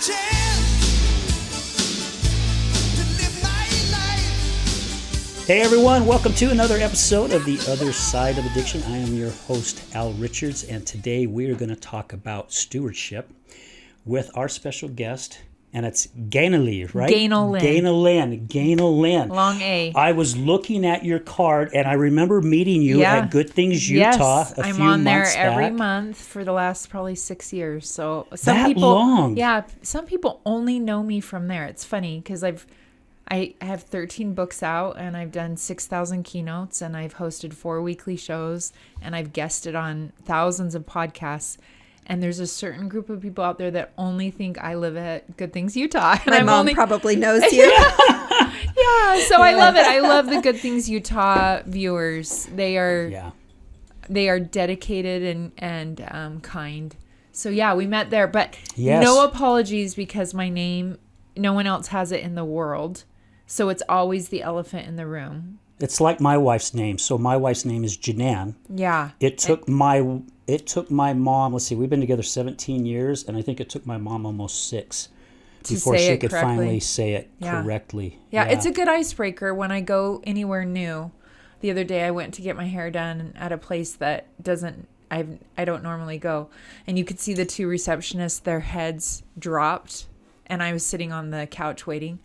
Hey everyone, welcome to another episode of The Other Side of Addiction. I am your host, Al Richards, and today we are going to talk about stewardship with our special guest, and it's Ganel-Lyn, right? Ganel-Lyn. Long A. I was looking at your card, and I remember meeting you at Good Things Utah a few months back. I'm on there every month for the last probably 6 years. So some that people, long? Yeah, some people only know me from there. It's funny because I have 13 books out, and I've done 6,000 keynotes, and I've hosted 4 weekly shows, and I've guested on thousands of podcasts. And there's a certain group of people out there that only think I live at Good Things Utah. And My mom probably knows you. Yeah, so I love it. I love the Good Things Utah viewers. They are dedicated and kind. So yeah, we met there, but no apologies because my name, no one else has it in the world. So it's always the elephant in the room. It's like my wife's name. So my wife's name is Janan. Yeah. It took my mom, let's see, we've been together 17 years, and I think it took my mom almost 6 before she could finally say it correctly. Yeah, it's a good icebreaker when I go anywhere new. The other day I went to get my hair done at a place that I don't normally go. And you could see the 2 receptionists, their heads dropped, and I was sitting on the couch waiting.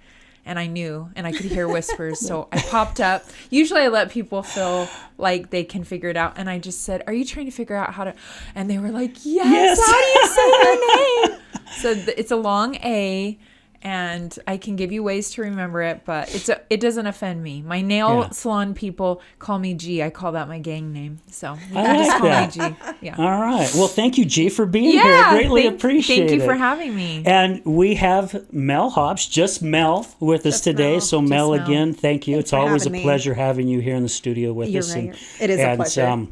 And I knew, and I could hear whispers. So I popped up. Usually I let people feel like they can figure it out. And I just said, are you trying to figure out how to? And they were like, yes. How do you say your name? So it's a long A. And I can give you ways to remember it, but it doesn't offend me. My nail salon people call me G. I call that my gang name. So you can just call me G. Yeah. All right. Well, thank you, G, for being here. I greatly appreciate it. Thank you for having me. And we have Mel Hobbs, just Mel, with us today. So Mel, again, thank you. It's always a pleasure having you here in the studio with us. Right. It is a pleasure.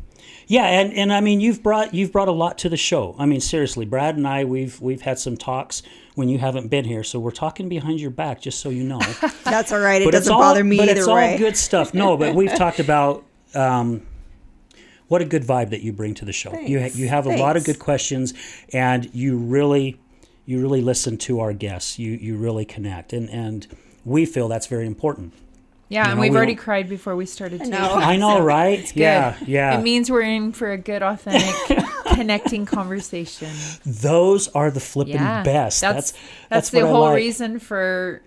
Yeah, and I mean you've brought a lot to the show. I mean seriously, Brad and I we've had some talks when you haven't been here, so we're talking behind your back, just so you know. That's all right. It doesn't bother me either way. But it's all good stuff. No, but we've talked about what a good vibe that you bring to the show. Thanks. You have a lot of good questions, and you really listen to our guests. You really connect, and we feel that's very important. Yeah, and we've already cried before we started. I know, right? It's good. Yeah. It means we're in for a good, authentic, connecting conversation. Those are the flipping best. That's the whole reason for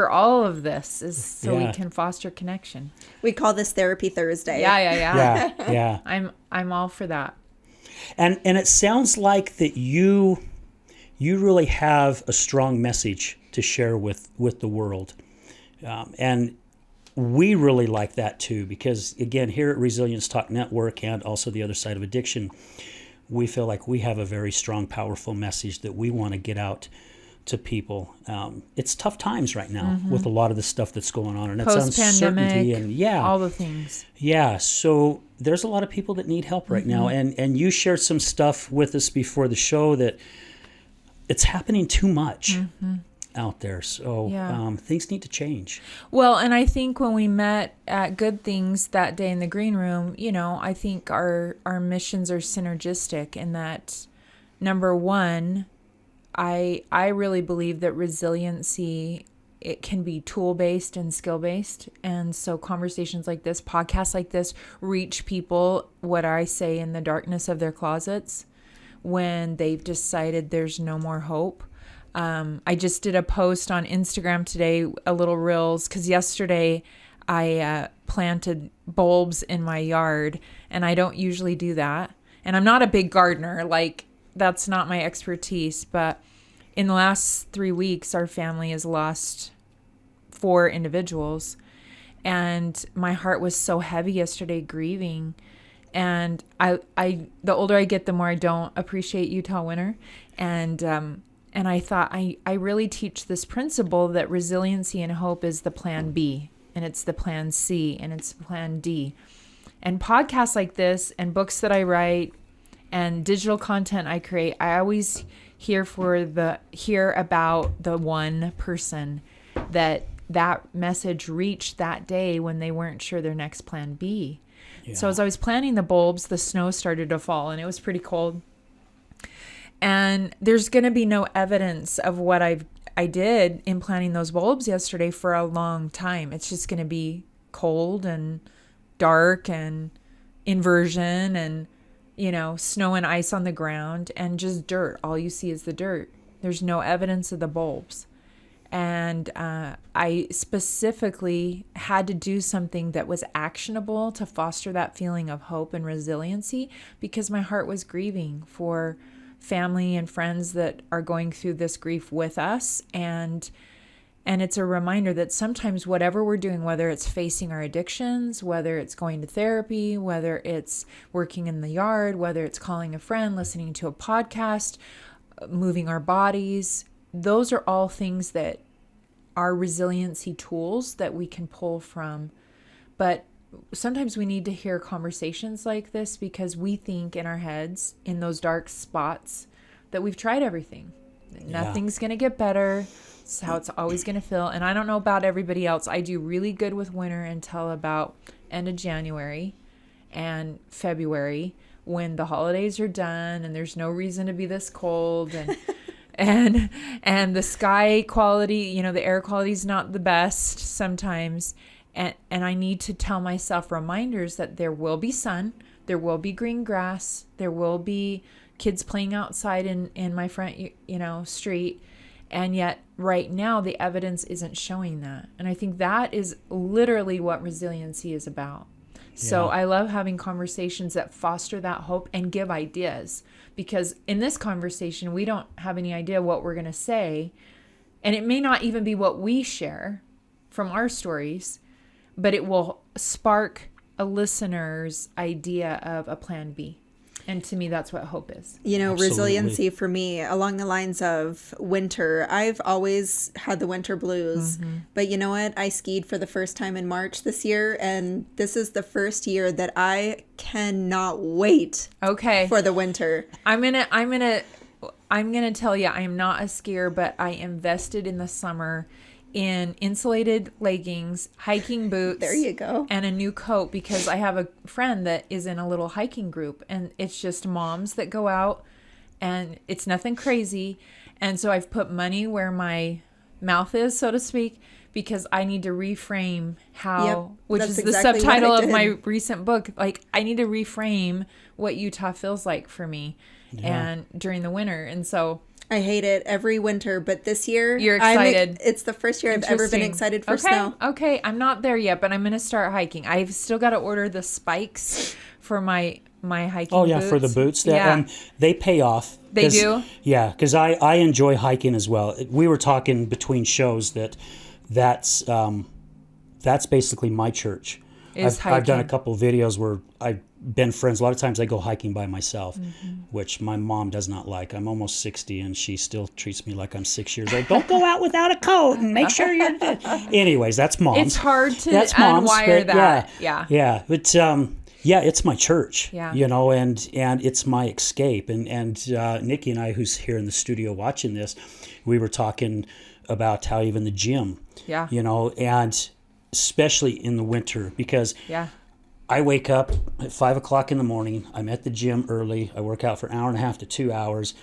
all of this is so we can foster connection. We call this Therapy Thursday. Yeah. I'm all for that. And it sounds like that you really have a strong message to share with the world, and we really like that too, because again, here at Resilience Talk Network and also The Other Side of Addiction, we feel like we have a very strong, powerful message that we want to get out to people. It's tough times right now with a lot of the stuff that's going on, and it's uncertainty and all the things. Yeah, so there's a lot of people that need help right now, and you shared some stuff with us before the show that it's happening too much. Out there, so things need to change. Well, and I think when we met at Good Things that day in the green room, I think our missions are synergistic in that, number one, I really believe that resiliency, it can be tool-based and skill-based, and so conversations like this, podcasts like this, reach people, what I say, in the darkness of their closets when they've decided there's no more hope. I just did a post on Instagram today, a little reels, because yesterday I planted bulbs in my yard, and I don't usually do that. And I'm not a big gardener, that's not my expertise. But in the last 3 weeks, our family has lost 4 individuals, and my heart was so heavy yesterday grieving. And I the older I get, the more I don't appreciate Utah winter. And I thought I really teach this principle that resiliency and hope is the plan B, and it's the plan C, and it's the plan D. And podcasts like this and books that I write and digital content I create, I always hear about the one person that message reached that day when they weren't sure their next plan B. Yeah. So as I was planting the bulbs, the snow started to fall, and it was pretty cold. And there's going to be no evidence of what I did implanting those bulbs yesterday for a long time. It's just going to be cold and dark and inversion and, snow and ice on the ground and just dirt. All you see is the dirt. There's no evidence of the bulbs. And I specifically had to do something that was actionable to foster that feeling of hope and resiliency, because my heart was grieving for family and friends that are going through this grief with us. And it's a reminder that sometimes whatever we're doing, whether it's facing our addictions, whether it's going to therapy, whether it's working in the yard, whether it's calling a friend, listening to a podcast, moving our bodies, those are all things that are resiliency tools that we can pull from. But sometimes we need to hear conversations like this, because we think in our heads, in those dark spots, that we've tried everything. Nothing's going to get better. It's how it's always going to feel. And I don't know about everybody else. I do really good with winter until about end of January and February, when the holidays are done and there's no reason to be this cold, and and the sky quality, the air quality is not the best sometimes. And I need to tell myself reminders that there will be sun, there will be green grass, there will be kids playing outside in my front, street. And yet right now the evidence isn't showing that. And I think that is literally what resiliency is about. Yeah. So I love having conversations that foster that hope and give ideas, because in this conversation, we don't have any idea what we're going to say. And it may not even be what we share from our stories, but it will spark a listener's idea of a plan B. And to me, that's what hope is. Absolutely. Resiliency for me, along the lines of winter. I've always had the winter blues. Mm-hmm. But you know what? I skied for the first time in March this year. And this is the first year that I cannot wait for the winter. I'm gonna tell you, I am not a skier, but I invested in the summer in insulated leggings, hiking boots. There you go. And a new coat, because I have a friend that is in a little hiking group, and it's just moms that go out, and it's nothing crazy. And so I've put money where my mouth is, so to speak, because I need to reframe which is the subtitle of my recent book. Like, I need to reframe what Utah feels like for me and during the winter. And so I hate it every winter, but this year you're excited. It's the first year I've ever been excited for snow. Okay, I'm not there yet, but I'm going to start hiking. I've still got to order the spikes for my hiking boots. Oh, yeah, for the boots. They pay off. They do? Yeah, because I enjoy hiking as well. We were talking between shows that's basically my church. I've done a couple of videos where I've been friends. A lot of times I go hiking by myself, which my mom does not like. I'm almost 60 and she still treats me like I'm 6 years old. Don't go out without a coat and make sure you're good. Anyways, that's mom's. It's hard to unwire that. Yeah. But it's my church, and it's my escape. And Nikki and I, who's here in the studio watching this, we were talking about how even the gym, and especially in the winter, because I wake up at 5 o'clock in the morning. I'm at the gym early. I work out for an hour and a half to 2 hours.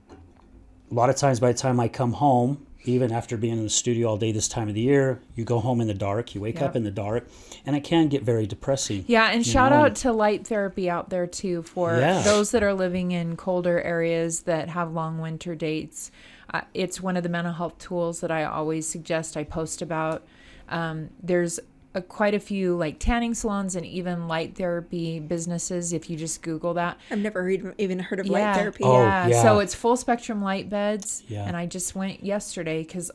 A lot of times by the time I come home, even after being in the studio all day this time of the year, you go home in the dark, you wake up in the dark, and it can get very depressing. Yeah, and shout out to light therapy out there too for those that are living in colder areas that have long winter dates. It's one of the mental health tools that I always suggest I post about. There's quite a few like tanning salons and even light therapy businesses if you just Google that. I've never even heard of light therapy. So it's full spectrum light beds. And I just went yesterday because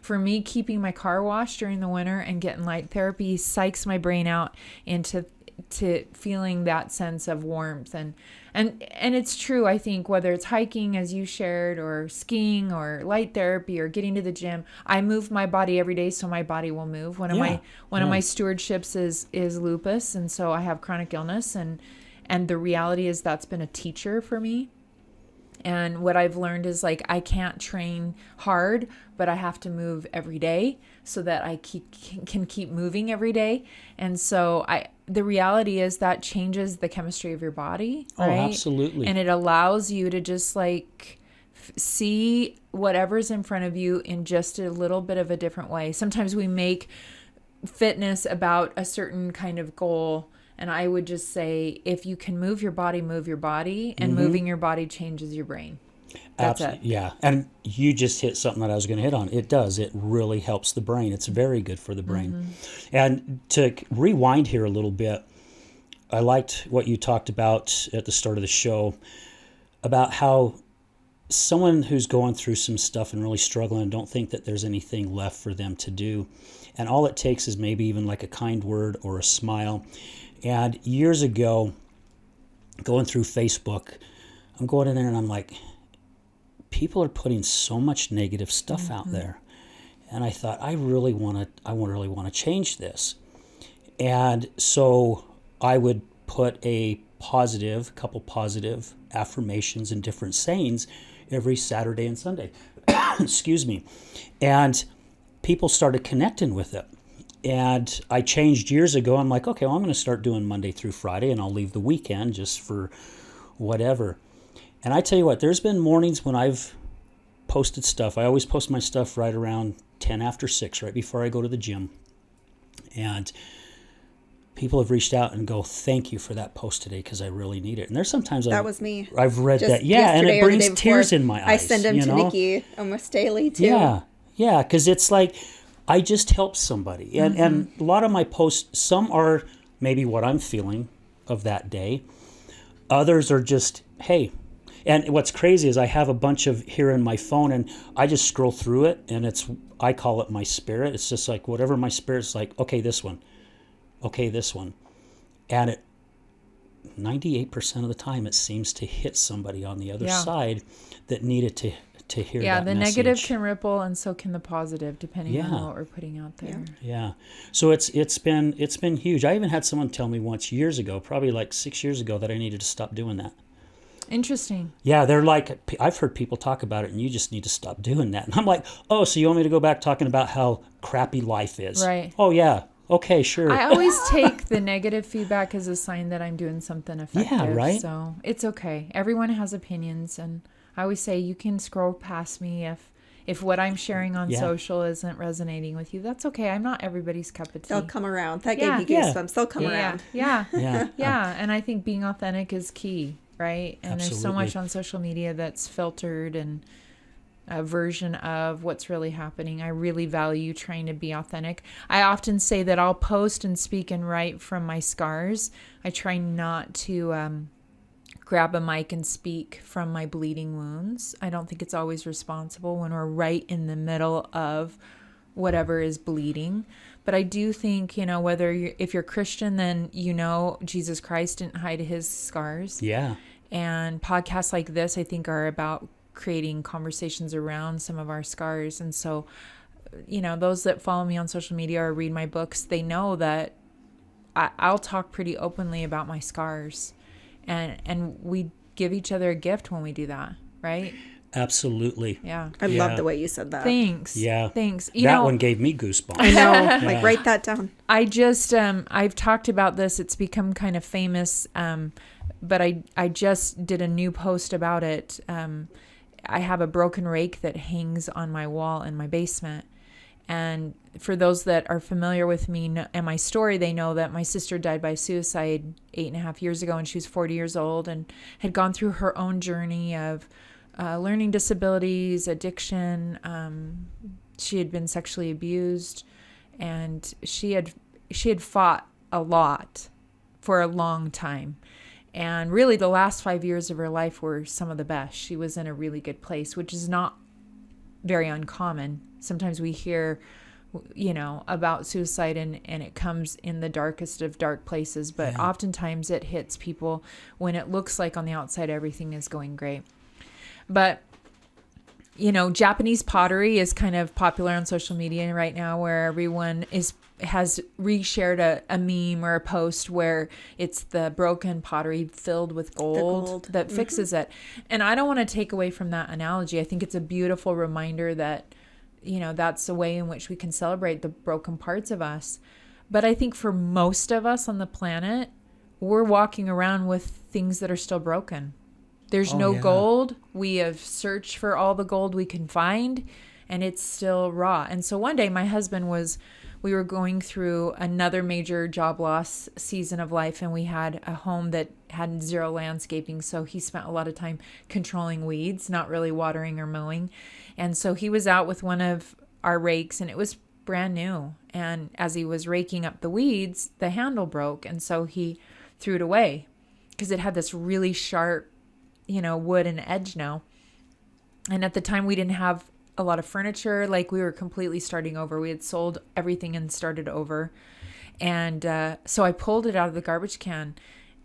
for me, keeping my car washed during the winter and getting light therapy psychs my brain out into feeling that sense of warmth. And it's true, I think, whether it's hiking, as you shared, or skiing, or light therapy, or getting to the gym, I move my body every day so my body will move. One of my stewardships is lupus, and so I have chronic illness, and the reality is that's been a teacher for me. And what I've learned is, like, I can't train hard, but I have to move every day so that I can keep moving every day. And so the reality is that changes the chemistry of your body, Oh, right? absolutely. And it allows you to just like see whatever's in front of you in just a little bit of a different way. Sometimes we make fitness about a certain kind of goal. And I would just say, if you can move your body, and moving your body changes your brain. That's it. Yeah. And you just hit something that I was going to hit on. It does. It really helps the brain. It's very good for the brain. And to rewind here a little bit, I liked what you talked about at the start of the show about how someone who's going through some stuff and really struggling and don't think that there's anything left for them to do. And all it takes is maybe even like a kind word or a smile. And years ago, going through Facebook, I'm going in there and I'm like, people are putting so much negative stuff out there. And I thought, I really want to change this. And so I would put a couple positive affirmations and different sayings every Saturday and Sunday. Excuse me. And people started connecting with it. And I changed years ago. I'm like, okay, well, I'm going to start doing Monday through Friday, and I'll leave the weekend just for whatever. And I tell you what, there's been mornings when I've posted stuff. I always post my stuff right around 10 after 6, right before I go to the gym. And people have reached out and go, thank you for that post today, because I really need it. And there's sometimes That was me. I've read Just that. Yeah, and it yesterday or the brings day tears before. in my eyes. I send them you to know? Nikki almost daily too. Yeah, because it's like I just help somebody. And a lot of my posts, some are maybe what I'm feeling of that day. Others are just, hey. And what's crazy is I have a bunch of here in my phone, and I just scroll through it, and I call it my spirit. It's just like whatever my spirit's like, okay, this one. Okay, this one. And 98% of the time, it seems to hit somebody on the other side that needed to hear that Yeah, the message. negative can ripple, and so can the positive, depending on what we're putting out there. Yeah. So it's been huge. I even had someone tell me once years ago, probably like 6 years ago, that I needed to stop doing that. Interesting. Yeah, they're like, I've heard people talk about it, and you just need to stop doing that. And I'm like, oh, so you want me to go back talking about how crappy life is? Right. Oh, yeah. Okay, sure. I always take the negative feedback as a sign that I'm doing something effective. Yeah, right. So it's okay. Everyone has opinions, and I always say you can scroll past me if what I'm sharing on social isn't resonating with you. That's okay. I'm not everybody's cup of tea. They'll come around. That gave me goosebumps. They'll come around. Yeah. Yeah. Yeah. And I think being authentic is key, right? And there's so Absolutely. much on social media that's filtered and a version of what's really happening. I really value trying to be authentic. I often say that I'll post and speak and write from my scars. I try not to grab a mic and speak from my bleeding wounds. I don't think it's always responsible when we're right in the middle of whatever is bleeding. But I do think, if you're Christian, then Jesus Christ didn't hide his scars. Yeah. And podcasts like this, I think, are about creating conversations around some of our scars. And so, those that follow me on social media or read my books, they know that I'll talk pretty openly about my scars. And we give each other a gift when we do that, right? Absolutely. Yeah. I love the way you said that. Thanks. Yeah. Thanks. That one gave me goosebumps. I know. Like, write that down. I just, I've talked about this. It's become kind of famous. But I just did a new post about it. I have a broken rake that hangs on my wall in my basement. And for those that are familiar with me and my story, they know that my sister died by suicide 8.5 years ago, and she was 40 years old and had gone through her own journey of learning disabilities, addiction. She had been sexually abused, and she had fought a lot for a long time. And really the last 5 years of her life were some of the best. She was in a really good place, which is not very uncommon. Sometimes we hear, about suicide and it comes in the darkest of dark places, but oftentimes it hits people when it looks like on the outside everything is going great. But Japanese pottery is kind of popular on social media right now, where everyone has reshared a meme or a post where it's the broken pottery filled with gold that fixes it. And I don't want to take away from that analogy. I think it's a beautiful reminder that, that's a way in which we can celebrate the broken parts of us. But I think for most of us on the planet, we're walking around with things that are still broken. There's no gold. We have searched for all the gold we can find, and it's still raw. And so one day we were going through another major job loss season of life, and we had a home that had zero landscaping. So he spent a lot of time controlling weeds, not really watering or mowing. And so he was out with one of our rakes, and it was brand new. And as he was raking up the weeds, the handle broke. And so he threw it away because it had this really sharp, wood and edge now. And at the time we didn't have a lot of furniture. Like, we were completely starting over. We had sold everything and started over. And so I pulled it out of the garbage can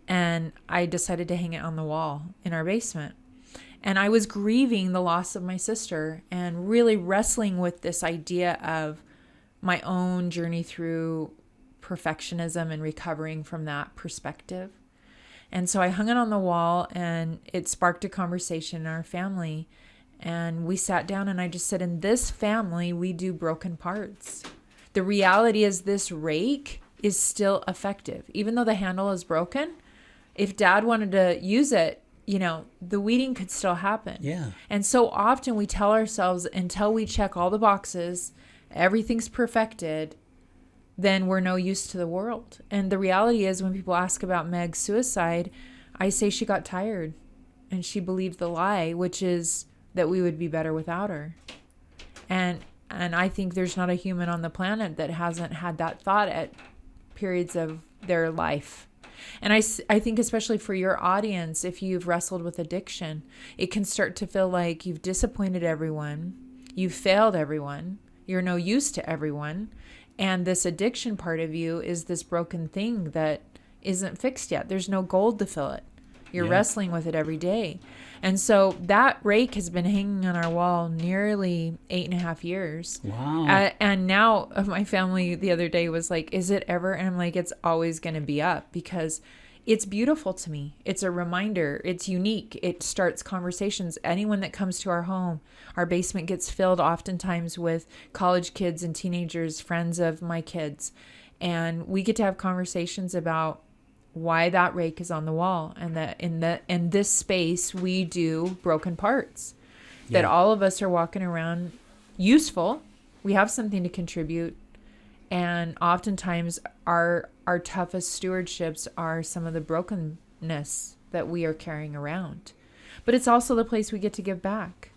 and I decided to hang it on the wall in our basement. And I was grieving the loss of my sister and really wrestling with this idea of my own journey through perfectionism and recovering from that perspective. And so I hung it on the wall, and it sparked a conversation in our family. And we sat down, and I just said, in this family, we do broken parts. The reality is this rake is still effective. Even though the handle is broken, if Dad wanted to use it, the weeding could still happen. Yeah. And so often we tell ourselves, until we check all the boxes, everything's perfected, then we're no use to the world. And the reality is, when people ask about Meg's suicide, I say she got tired and she believed the lie, which is that we would be better without her. And I think there's not a human on the planet that hasn't had that thought at periods of their life. And I think especially for your audience, if you've wrestled with addiction, it can start to feel like you've disappointed everyone, you've failed everyone, you're no use to everyone. And this addiction part of you is this broken thing that isn't fixed yet. There's no gold to fill it. You're wrestling with it every day. And so that rake has been hanging on our wall nearly 8.5 years. Wow. And now my family the other day was like, is it ever? And I'm like, it's always going to be up, because it's beautiful to me. It's a reminder. It's unique. It starts conversations. Anyone that comes to our home, our basement gets filled oftentimes with college kids and teenagers, friends of my kids. And we get to have conversations about why that rake is on the wall, and that in this space we do broken parts. That all of us are walking around useful. We have something to contribute. And oftentimes our toughest stewardships are some of the brokenness that we are carrying around. But it's also the place we get to give back,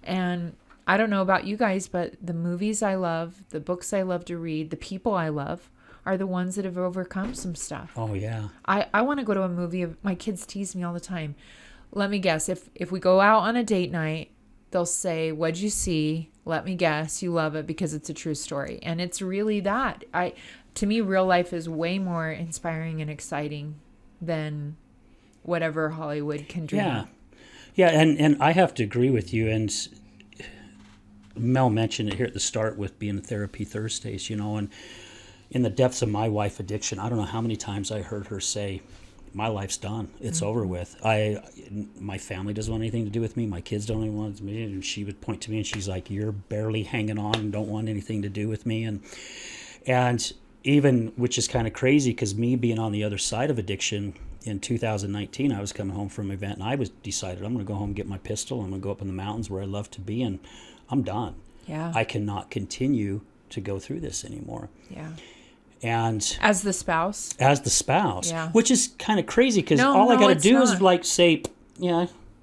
And I don't know about you guys, but the movies I love, the books I love to read, the people I love are the ones that have overcome some stuff. Oh, yeah. I want to go to a movie. My kids tease me all the time. Let me guess. If we go out on a date night, they'll say, what'd you see? Let me guess. You love it because it's a true story. And it's really that. To me, real life is way more inspiring and exciting than whatever Hollywood can dream. Yeah. Yeah, and I have to agree with you. And Mel mentioned it here at the start with being Therapy Thursdays, and in the depths of my wife addiction, I don't know how many times I heard her say, my life's done. It's over with. My family doesn't want anything to do with me. My kids don't even want me. And she would point to me and she's like, you're barely hanging on and don't want anything to do with me. And even, which is kind of crazy, because me being on the other side of addiction, in 2019, I was coming home from an event and I decided I'm going to go home and get my pistol. I'm going to go up in the mountains where I love to be, and I'm done. Yeah. I cannot continue to go through this anymore. Yeah. And as the spouse, yeah. Which is kind of crazy, because all I got to do is say,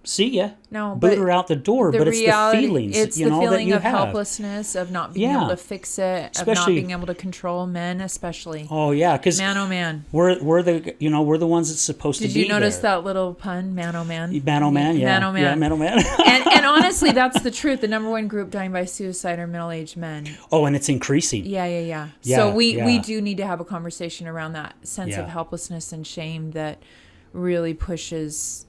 see ya. No, boot her out the door. But it's the feelings, it's the feeling that you of have. helplessness, of not being able to fix it, of not being able to control men, especially. Oh yeah, because man, we're the ones that's supposed to be. Did you notice that little pun, man, oh man? Man, oh man, yeah, man, oh man. and honestly, that's the truth. The number one group dying by suicide are middle-aged men. Oh, and it's increasing. Yeah. So we do need to have a conversation around that sense of helplessness and shame that really pushes,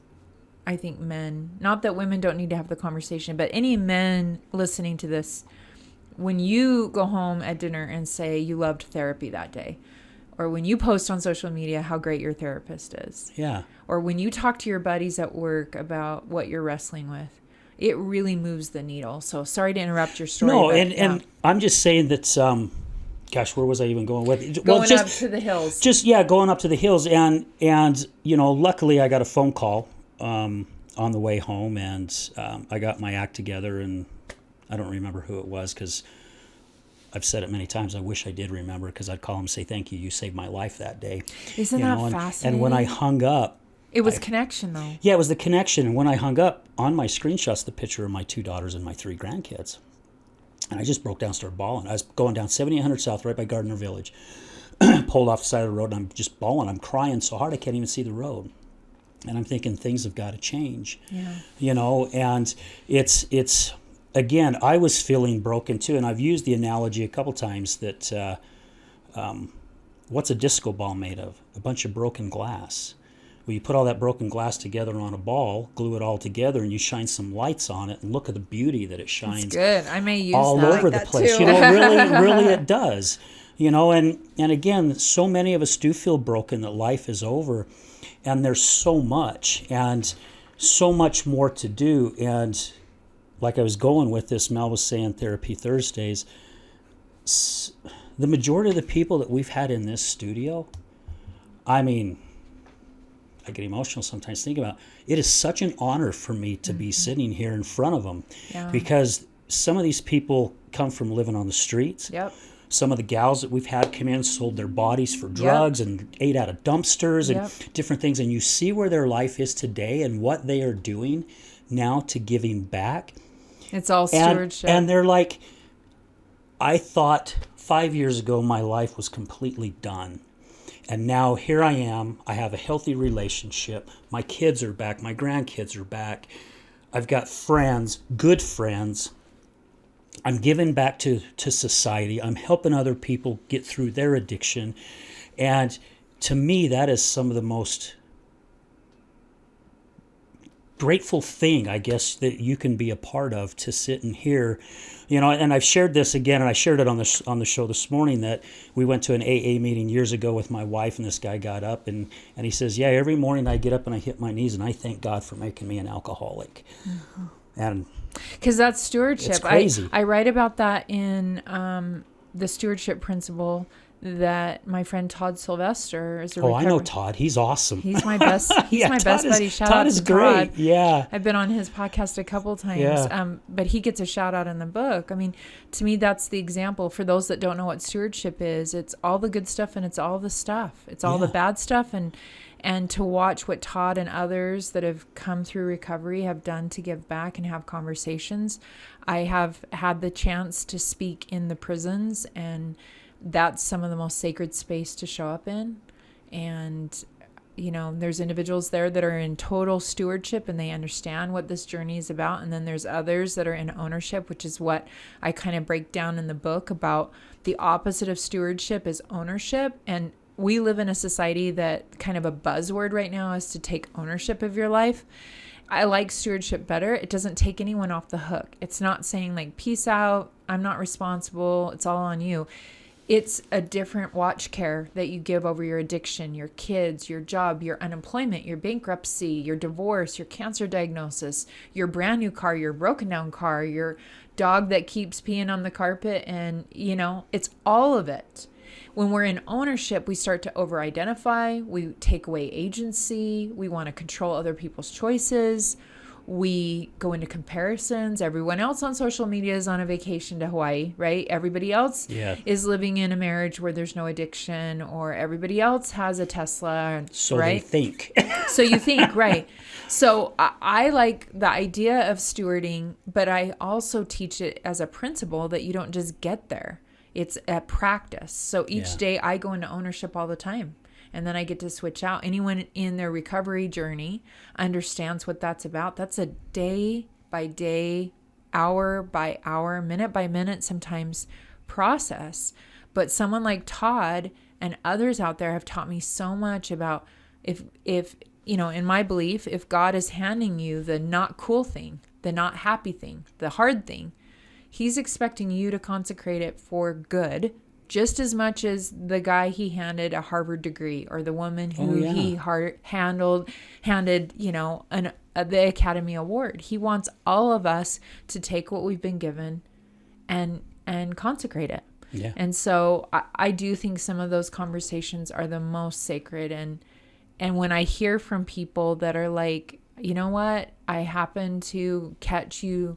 I think, men. Not that women don't need to have the conversation, but any men listening to this, when you go home at dinner and say you loved therapy that day, or when you post on social media how great your therapist is, or when you talk to your buddies at work about what you're wrestling with, it really moves the needle. So sorry to interrupt your story. No, and I'm just saying that gosh, where was I even going with it? Going up to the hills. Going up to the hills. And luckily I got a phone call on the way home, and I got my act together, and I don't remember who it was, because I've said it many times. I wish I did remember, because I'd call him and say, thank you. You saved my life that day. Isn't that fascinating? And when I hung up, it was connection, though. Yeah, it was the connection. And when I hung up, on my screenshots, the picture of my 2 daughters and my 3 grandkids. And I just broke down, started bawling. I was going down 7800 South, right by Gardner Village. Pulled off the side of the road, and I'm just bawling. I'm crying so hard I can't even see the road. And I'm thinking things have got to change. Yeah. And it's again, I was feeling broken too. And I've used the analogy a couple times that what's a disco ball made of? A bunch of broken glass. Well, you put all that broken glass together on a ball, glue it all together, and you shine some lights on it, and look at the beauty that it shines. That's good. I may use all that. over Like the place. too. Really it does. And again, so many of us do feel broken, that life is over, and there's so much and so much more to do. And like I was going with this, Mel was saying Therapy Thursdays. The majority of the people that we've had in this studio, I mean, I get emotional sometimes thinking about it. It is such an honor for me to be sitting here in front of them, because some of these people come from living on the streets. Yep. Some of the gals that we've had come in sold their bodies for drugs and ate out of dumpsters and different things. And you see where their life is today and what they are doing now to giving back. It's all stewardship. And they're like, I thought 5 years ago my life was completely done. And now here I am. I have a healthy relationship. My kids are back. My grandkids are back. I've got friends, good friends. I'm giving back to society. I'm helping other people get through their addiction. And to me, that is some of the most grateful thing, I guess, that you can be a part of, to sit and hear. And I've shared this again, and I shared it on the show this morning, that we went to an AA meeting years ago with my wife, and this guy got up and he says, yeah, every morning I get up and I hit my knees and I thank God for making me an alcoholic. Mm-hmm. And because that's stewardship. It's crazy. I write about that in the stewardship principle that my friend Todd Sylvester is a I know Todd. He's awesome. He's my best. He's my best buddy. Shout out to great. Todd. Yeah, I've been on his podcast a couple times. Yeah. But he gets a shout out in the book. I mean, to me, that's the example. For those that don't know what stewardship is, it's all the good stuff and it's all the stuff. It's all the bad stuff, and to watch what Todd and others that have come through recovery have done to give back and have conversations. I have had the chance to speak in the prisons, and that's some of the most sacred space to show up in. And, there's individuals there that are in total stewardship and they understand what this journey is about. And then there's others that are in ownership, which is what I kind of break down in the book about. The opposite of stewardship is ownership. And we live in a society that kind of a buzzword right now is to take ownership of your life. I like stewardship better. It doesn't take anyone off the hook. It's not saying like, peace out, I'm not responsible, it's all on you. It's a different watch care that you give over your addiction, your kids, your job, your unemployment, your bankruptcy, your divorce, your cancer diagnosis, your brand new car, your broken down car, your dog that keeps peeing on the carpet. And, it's all of it. When we're in ownership, we start to over-identify. We take away agency. We want to control other people's choices. We go into comparisons. Everyone else on social media is on a vacation to Hawaii, right? Everybody else is living in a marriage where there's no addiction, or everybody else has a Tesla, so right? they think. So you think, right? So I like the idea of stewarding, but I also teach it as a principle that you don't just get there. It's a practice. So each day I go into ownership all the time. And then I get to switch out. Anyone in their recovery journey understands what that's about. That's a day by day, hour by hour, minute by minute, sometimes process. But someone like Todd and others out there have taught me so much about if in my belief, if God is handing you the not cool thing, the not happy thing, the hard thing, He's expecting you to consecrate it for good, just as much as the guy he handed a Harvard degree, or the woman who he handed, the Academy Award. He wants all of us to take what we've been given and consecrate it. Yeah. And so I do think some of those conversations are the most sacred. And when I hear from people that are like, you know what, I happened to catch you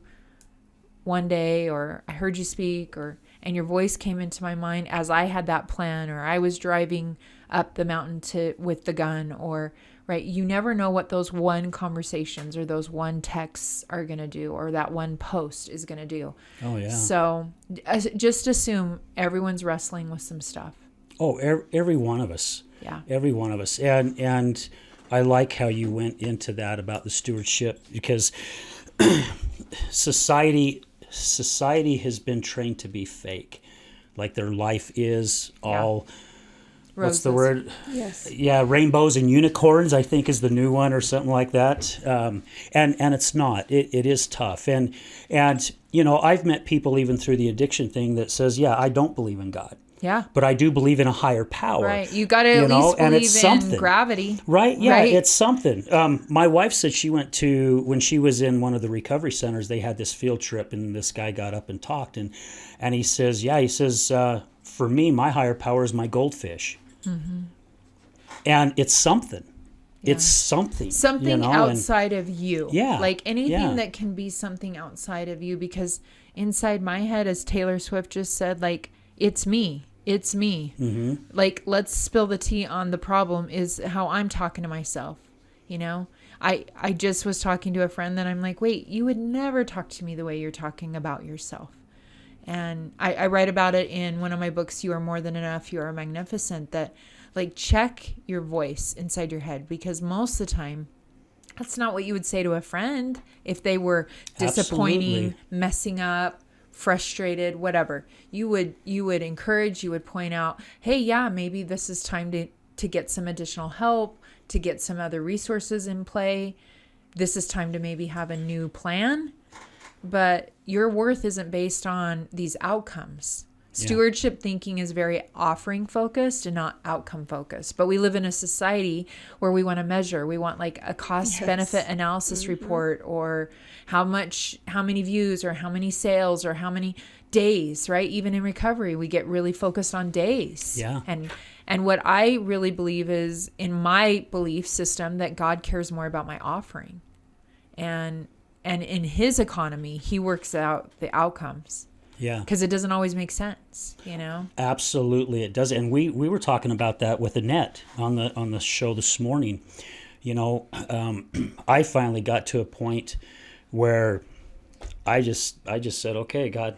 one day, or I heard you speak, and your voice came into my mind as I had that plan, or I was driving up the mountain with the gun, or right, you never know what those one conversations or those one texts are going to do, or that one post is going to do. Oh, yeah. So just assume everyone's wrestling with some stuff. Oh, every one of us. Yeah. Every one of us. And I like how you went into that about the stewardship, because society has been trained to be fake. Like their life is all... What's the word? Yes. Yeah, rainbows and unicorns, I think, is the new one, or something like that. And it's not. It is tough. And you know, I've met people even through the addiction thing that says, yeah, I don't believe in God. Yeah. But I do believe in a higher power. Right. You got to at least believe in gravity. Right. Yeah, right? It's something. My wife said she went to, when she was in one of the recovery centers, they had this field trip, and this guy got up and talked. And he says, for me, my higher power is my goldfish. Mm-hmm. And it's something. Yeah. It's something. Something, you know, outside of you. Yeah. Like anything that can be something outside of you, because inside my head, as Taylor Swift just said, like, it's me. It's me. Mm-hmm. Like, let's spill the tea on the problem is how I'm talking to myself. You know, I just was talking to a friend that I'm like, wait, you would never talk to me the way you're talking about yourself. And I write about it in one of my books, You Are More Than Enough, You Are Magnificent, that like check your voice inside your head, because most of the time that's not what you would say to a friend if they were disappointing, Absolutely. Messing up, frustrated, whatever. You would encourage, you would point out, hey, yeah, maybe this is time to get some additional help, to get some other resources in play. This is time to maybe have a new plan. But your worth isn't based on these outcomes. Yeah. Stewardship thinking is very offering focused and not outcome focused. But we live in a society where we want to measure. We want like a cost benefit analysis report, or how many views, or how many sales, or how many days, right? Even in recovery, we get really focused on days. Yeah. And what I really believe is, in my belief system, that God cares more about my offering. And in his economy, he works out the outcomes. Yeah. Because it doesn't always make sense, you know? Absolutely, it does. And we were talking about that with Annette on the show this morning. You know, I finally got to a point where I just said, okay, God,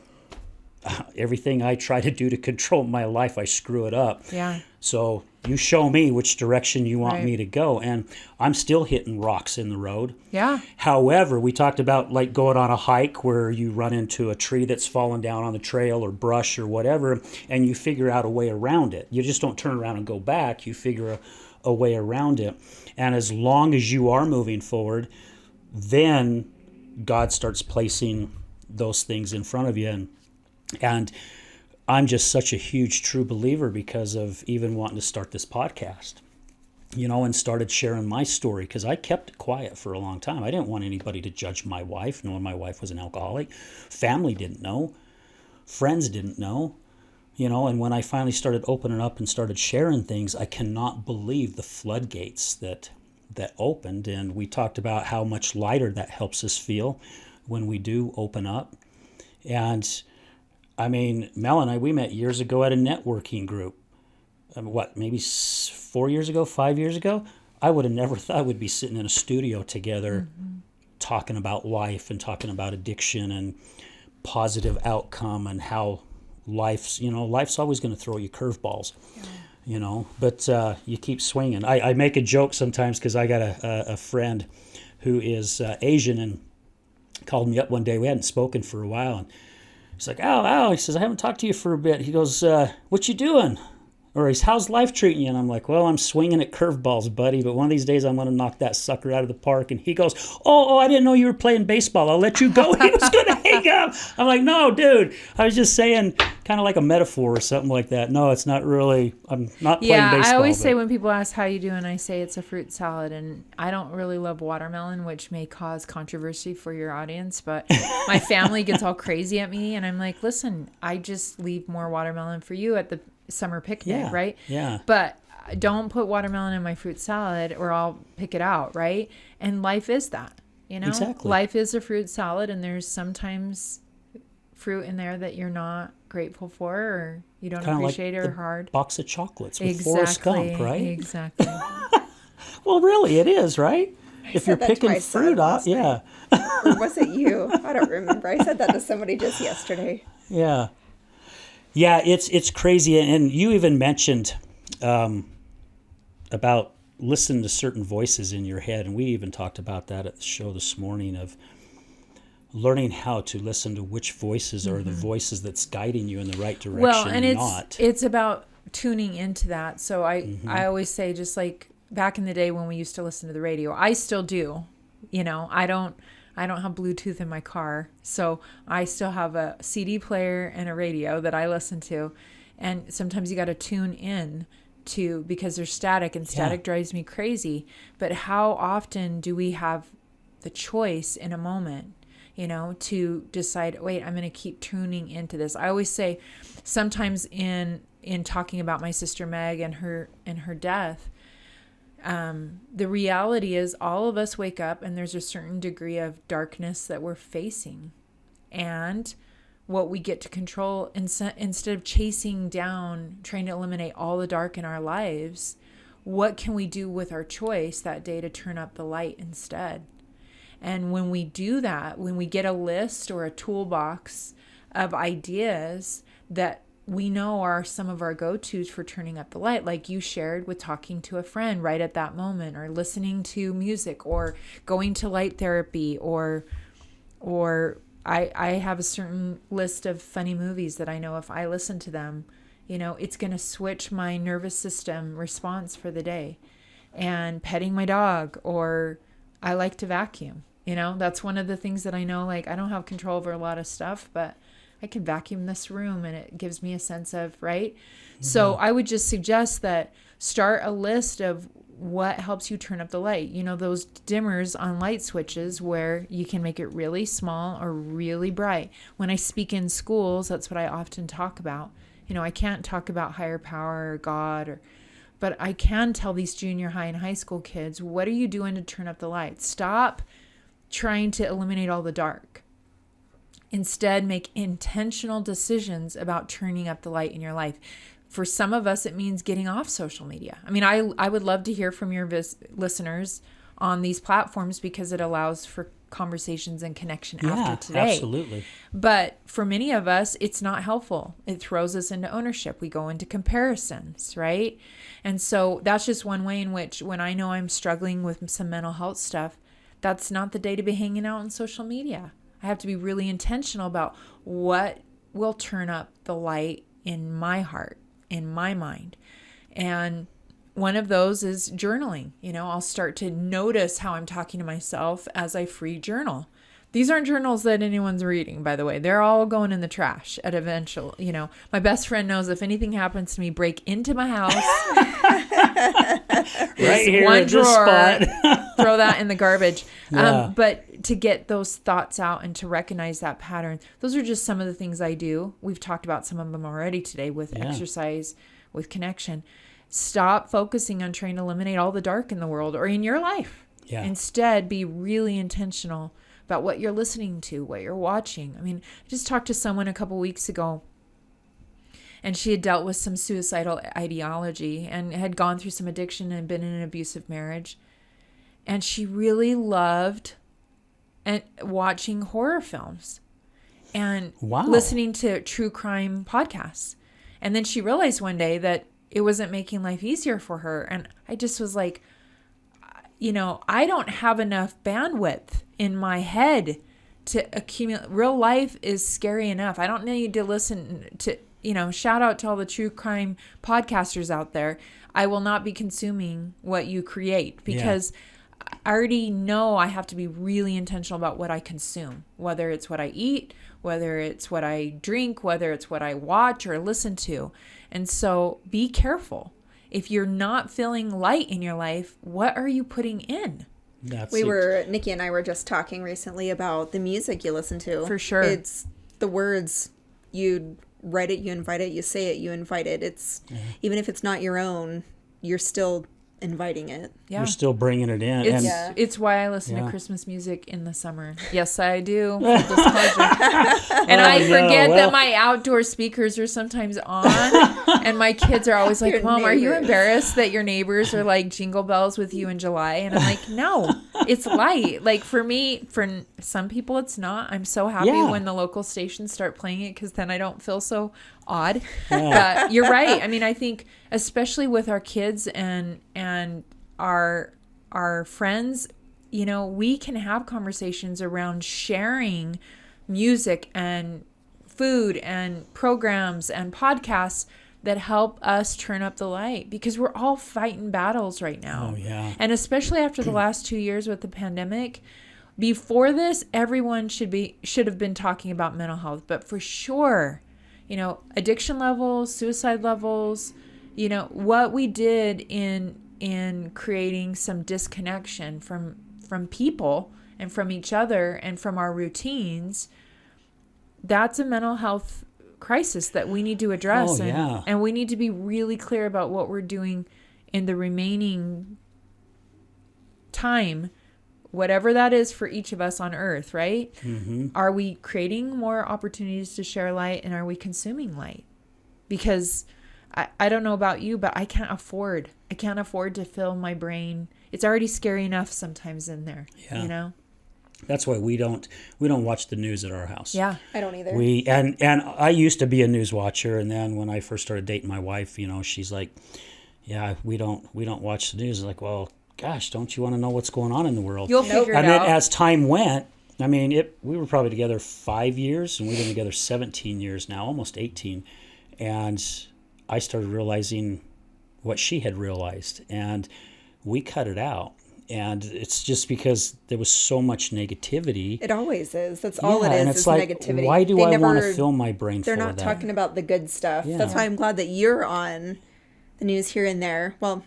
everything I try to do to control my life, I screw it up. Yeah. So you show me which direction you want me to go. And I'm still hitting rocks in the road. Yeah. However, we talked about like going on a hike where you run into a tree that's fallen down on the trail, or brush or whatever, and you figure out a way around it. You just don't turn around and go back. You figure a way around it. And as long as you are moving forward, then God starts placing those things in front of you. And I'm just such a huge true believer because of even wanting to start this podcast, you know, and started sharing my story, because I kept it quiet for a long time. I didn't want anybody to judge my wife, knowing my wife was an alcoholic. Family didn't know. Friends didn't know, you know, and when I finally started opening up and started sharing things, I cannot believe the floodgates that opened. And we talked about how much lighter that helps us feel when we do open up. And I mean, Mel and I, we met years ago at a networking group. Maybe 4 years ago, 5 years ago? I would have never thought we'd be sitting in a studio together, talking about life and talking about addiction and positive outcome, and how life's always going to throw you curveballs, you know, but you keep swinging. I make a joke sometimes, because I got a friend who is Asian, and called me up one day. We hadn't spoken for a while, and he's like, Al, he says, I haven't talked to you for a bit. He goes, what you doing? Or he's, how's life treating you? And I'm like, well, I'm swinging at curveballs, buddy, but one of these days I'm going to knock that sucker out of the park. And he goes, oh, I didn't know you were playing baseball. I'll let you go. He was going to hang up. I'm like, no, dude. I was just saying kind of like a metaphor or something like that. No, it's not really. I'm not playing baseball. Yeah, I always say when people ask how you doing, I say it's a fruit salad. And I don't really love watermelon, which may cause controversy for your audience. But my family gets all crazy at me. And I'm like, listen, I just leave more watermelon for you at the summer picnic, right? Yeah. But don't put watermelon in my fruit salad or I'll pick it out, right? And life is that, you know? Exactly. Life is a fruit salad, and there's sometimes fruit in there that you're not grateful for or you don't Kinda appreciate like or the hard. Box of chocolates with Forrest Gump, right? Exactly. Well, really, it is, right? If you're that picking twice fruit out, last night. yeah. Or was it you? I don't remember. I said that to somebody just yesterday. Yeah. Yeah, it's crazy. And you even mentioned about listening to certain voices in your head. And we even talked about that at the show this morning of learning how to listen to which voices are the voices that's guiding you in the right direction. Well, and not. it's about tuning into that. So I always say, just like back in the day when we used to listen to the radio, I still do. You know, I don't have Bluetooth in my car, so I still have a CD player and a radio that I listen to. And sometimes you got to tune in to, because there's static, and static drives me crazy. But how often do we have the choice in a moment, you know, to decide, wait, I'm going to keep tuning into this? I always say, sometimes in talking about my sister Meg and her death, the reality is all of us wake up and there's a certain degree of darkness that we're facing. And what we get to control, instead of chasing down, trying to eliminate all the dark in our lives, what can we do with our choice that day to turn up the light instead? And when we do that, when we get a list or a toolbox of ideas that we know are some of our go-tos for turning up the light, like you shared with talking to a friend right at that moment, or listening to music, or going to light therapy, or I have a certain list of funny movies that I know if I listen to them, you know, it's going to switch my nervous system response for the day. And petting my dog, or I like to vacuum, you know, that's one of the things that I know, like I don't have control over a lot of stuff, but I can vacuum this room and it gives me a sense of, right? Mm-hmm. So I would just suggest that start a list of what helps you turn up the light. You know, those dimmers on light switches where you can make it really small or really bright. When I speak in schools, that's what I often talk about. You know, I can't talk about higher power or God, but I can tell these junior high and high school kids, what are you doing to turn up the light? Stop trying to eliminate all the dark. Instead, make intentional decisions about turning up the light in your life. For some of us, it means getting off social media. I mean, I would love to hear from your listeners on these platforms, because it allows for conversations and connection after today. Absolutely. But for many of us, it's not helpful. It throws us into ownership. We go into comparisons, right? And so that's just one way in which, when I know I'm struggling with some mental health stuff, that's not the day to be hanging out on social media. I have to be really intentional about what will turn up the light in my heart, in my mind. And one of those is journaling. You know, I'll start to notice how I'm talking to myself as I free journal. These aren't journals that anyone's reading, by the way. They're all going in the trash at eventual. You know, my best friend knows if anything happens to me, break into my house. Right here one at drawer, this spot. throw that in the garbage. Yeah. But to get those thoughts out and to recognize that pattern, those are just some of the things I do. We've talked about some of them already today with exercise, with connection. Stop focusing on trying to eliminate all the dark in the world or in your life. Yeah. Instead, be really intentional about what you're listening to, what you're watching. I mean, I just talked to someone a couple weeks ago, and she had dealt with some suicidal ideology and had gone through some addiction and been in an abusive marriage. And she really loved watching horror films and listening to true crime podcasts. And then she realized one day that it wasn't making life easier for her. And I just was like, you know, I don't have enough bandwidth in my head to accumulate. Real life is scary enough. I don't need to listen to, shout out to all the true crime podcasters out there. I will not be consuming what you create because I already know I have to be really intentional about what I consume, whether it's what I eat, whether it's what I drink, whether it's what I watch or listen to. And so be careful. If you're not feeling light in your life, what are you putting in? Nikki and I were just talking recently about the music you listen to. For sure. It's the words. You write it, you invite it, you say it, you invite it. It's even if it's not your own, you're still inviting it. Yeah. You're still bringing it in. It's why I listen to Christmas music in the summer. Yes, I do. Full disclosure. And I forget that my outdoor speakers are sometimes on. And my kids are always like, Mom, are you embarrassed that your neighbors are like jingle bells with you in July? And I'm like, no, it's light. Like for me, for some people, it's not. I'm so happy when the local stations start playing it because then I don't feel so odd. But you're right. I mean, I think especially with our kids and our friends, we can have conversations around sharing music and food and programs and podcasts that help us turn up the light because we're all fighting battles right now. Oh, yeah. And especially after the last 2 years with the pandemic. Before this, everyone should have been talking about mental health, but for sure, addiction levels, suicide levels, what we did in creating some disconnection from people and from each other and from our routines, that's a mental health crisis that we need to address. And we need to be really clear about what we're doing in the remaining time, whatever that is for each of us on earth, right? Mm-hmm. Are we creating more opportunities to share light, and are we consuming light? Because I don't know about you, but I can't afford to fill my brain. It's already scary enough sometimes in there, That's why we don't watch the news at our house. Yeah, I don't either. And I used to be a news watcher, and then when I first started dating my wife, she's like, "Yeah, we don't watch the news." I'm like, well, gosh, don't you want to know what's going on in the world? You'll figure it out. And then as time went, we were probably together 5 years, and we've been together 17 years now, almost 18, and I started realizing what she had realized, and we cut it out. And it's just because there was so much negativity. It always is. That's all it is. And it's like, negativity. Why do I want to fill my brain for that? They're not talking about the good stuff. Yeah. That's why I'm glad that you're on the news here and there. Well,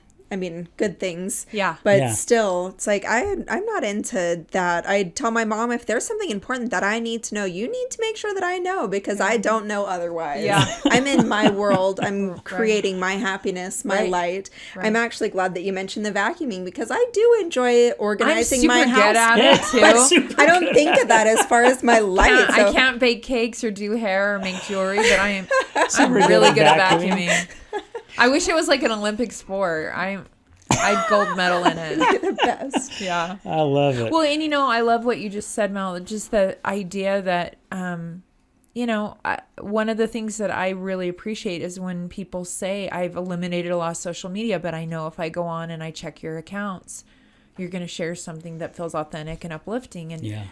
good things. Yeah. But still, it's like, I'm not into that. I tell my mom, if there's something important that I need to know, you need to make sure that I know because I don't know otherwise. Yeah. I'm in my world. I'm creating my happiness, my light. Right. I'm actually glad that you mentioned the vacuuming because I do enjoy organizing my house. I'm super good at it too. I don't think of that as far as my light. I can't bake cakes or do hair or make jewelry, but I'm really good at vacuuming. I wish it was like an Olympic sport. I'd gold medal in it. You're the best. Yeah. I love it. Well, and I love what you just said, Mel. Just the idea that, one of the things that I really appreciate is when people say, I've eliminated a lot of social media, but I know if I go on and I check your accounts, you're going to share something that feels authentic and uplifting. And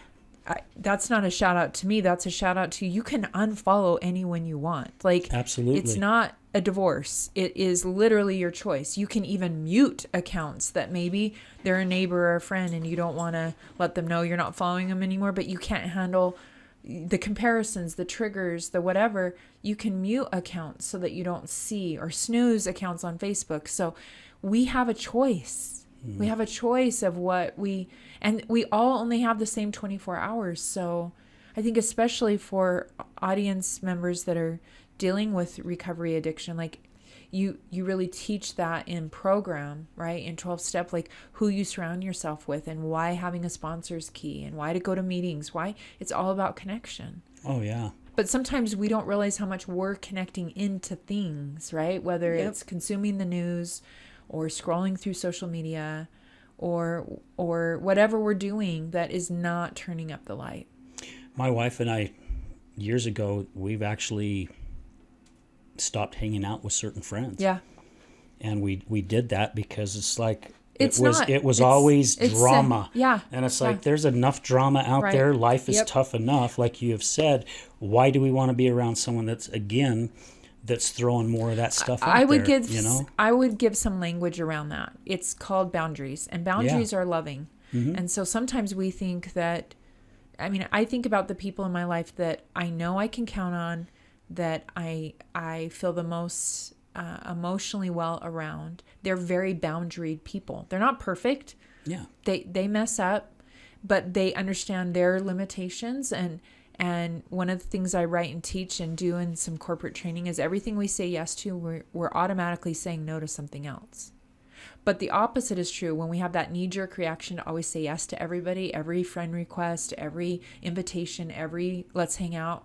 that's not a shout out to me. That's a shout out to you can unfollow anyone you want. Like, absolutely. It's not a divorce. It is literally your choice. You can even mute accounts that maybe they're a neighbor or a friend and you don't want to let them know you're not following them anymore, but you can't handle the comparisons, the triggers, the whatever. You can mute accounts so that you don't see, or snooze accounts on Facebook. So we have a choice. We have a choice of and we all only have the same 24 hours. So I think especially for audience members that are dealing with recovery addiction, like you really teach that in program, right? In 12-step, like who you surround yourself with and why having a sponsor is key and why to go to meetings, why it's all about connection. Oh, yeah. But sometimes we don't realize how much we're connecting into things, right? Whether it's consuming the news or scrolling through social media or whatever we're doing that is not turning up the light. My wife and I, years ago, we've actually stopped hanging out with certain friends. Yeah. And we did that because it's like it was always drama. Yeah. And it's like there's enough drama out there. Life is tough enough, like you have said. Why do we want to be around someone that's, again, that's throwing more of that stuff out I would there, give you know? I would give some language around that. It's called boundaries, and boundaries are loving. And so sometimes we think that, I mean, I think about the people in my life that I know I can count on, that I feel the most emotionally well around. They're very boundaried people. They're not perfect. Yeah. They mess up, but they understand their limitations. And one of the things I write and teach and do in some corporate training is everything we say yes to, we're automatically saying no to something else. But the opposite is true. When we have that knee-jerk reaction to always say yes to everybody, every friend request, every invitation, every let's hang out,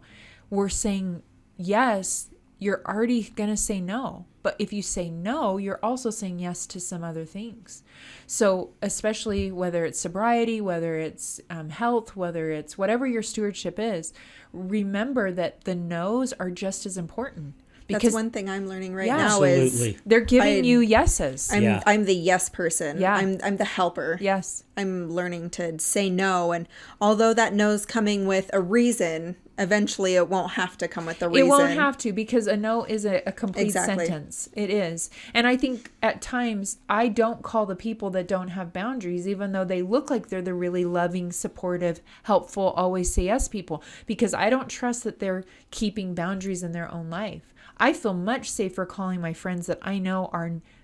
we're saying yes, you're already going to say no. But if you say no, you're also saying yes to some other things. So especially whether it's sobriety, whether it's health, whether it's whatever your stewardship is, remember that the no's are just as important. Because that's one thing I'm learning right now Absolutely. is they're giving you yeses. I'm the yes person. Yeah. I'm the helper. Yes. I'm learning to say no, and although that no's coming with a reason, eventually it won't have to come with a reason. It won't have to, because a no is a complete Exactly. sentence. It is. And I think at times I don't call the people that don't have boundaries, even though they look like they're the really loving, supportive, helpful, always say yes people, because I don't trust that they're keeping boundaries in their own life. I feel much safer calling my friends that I know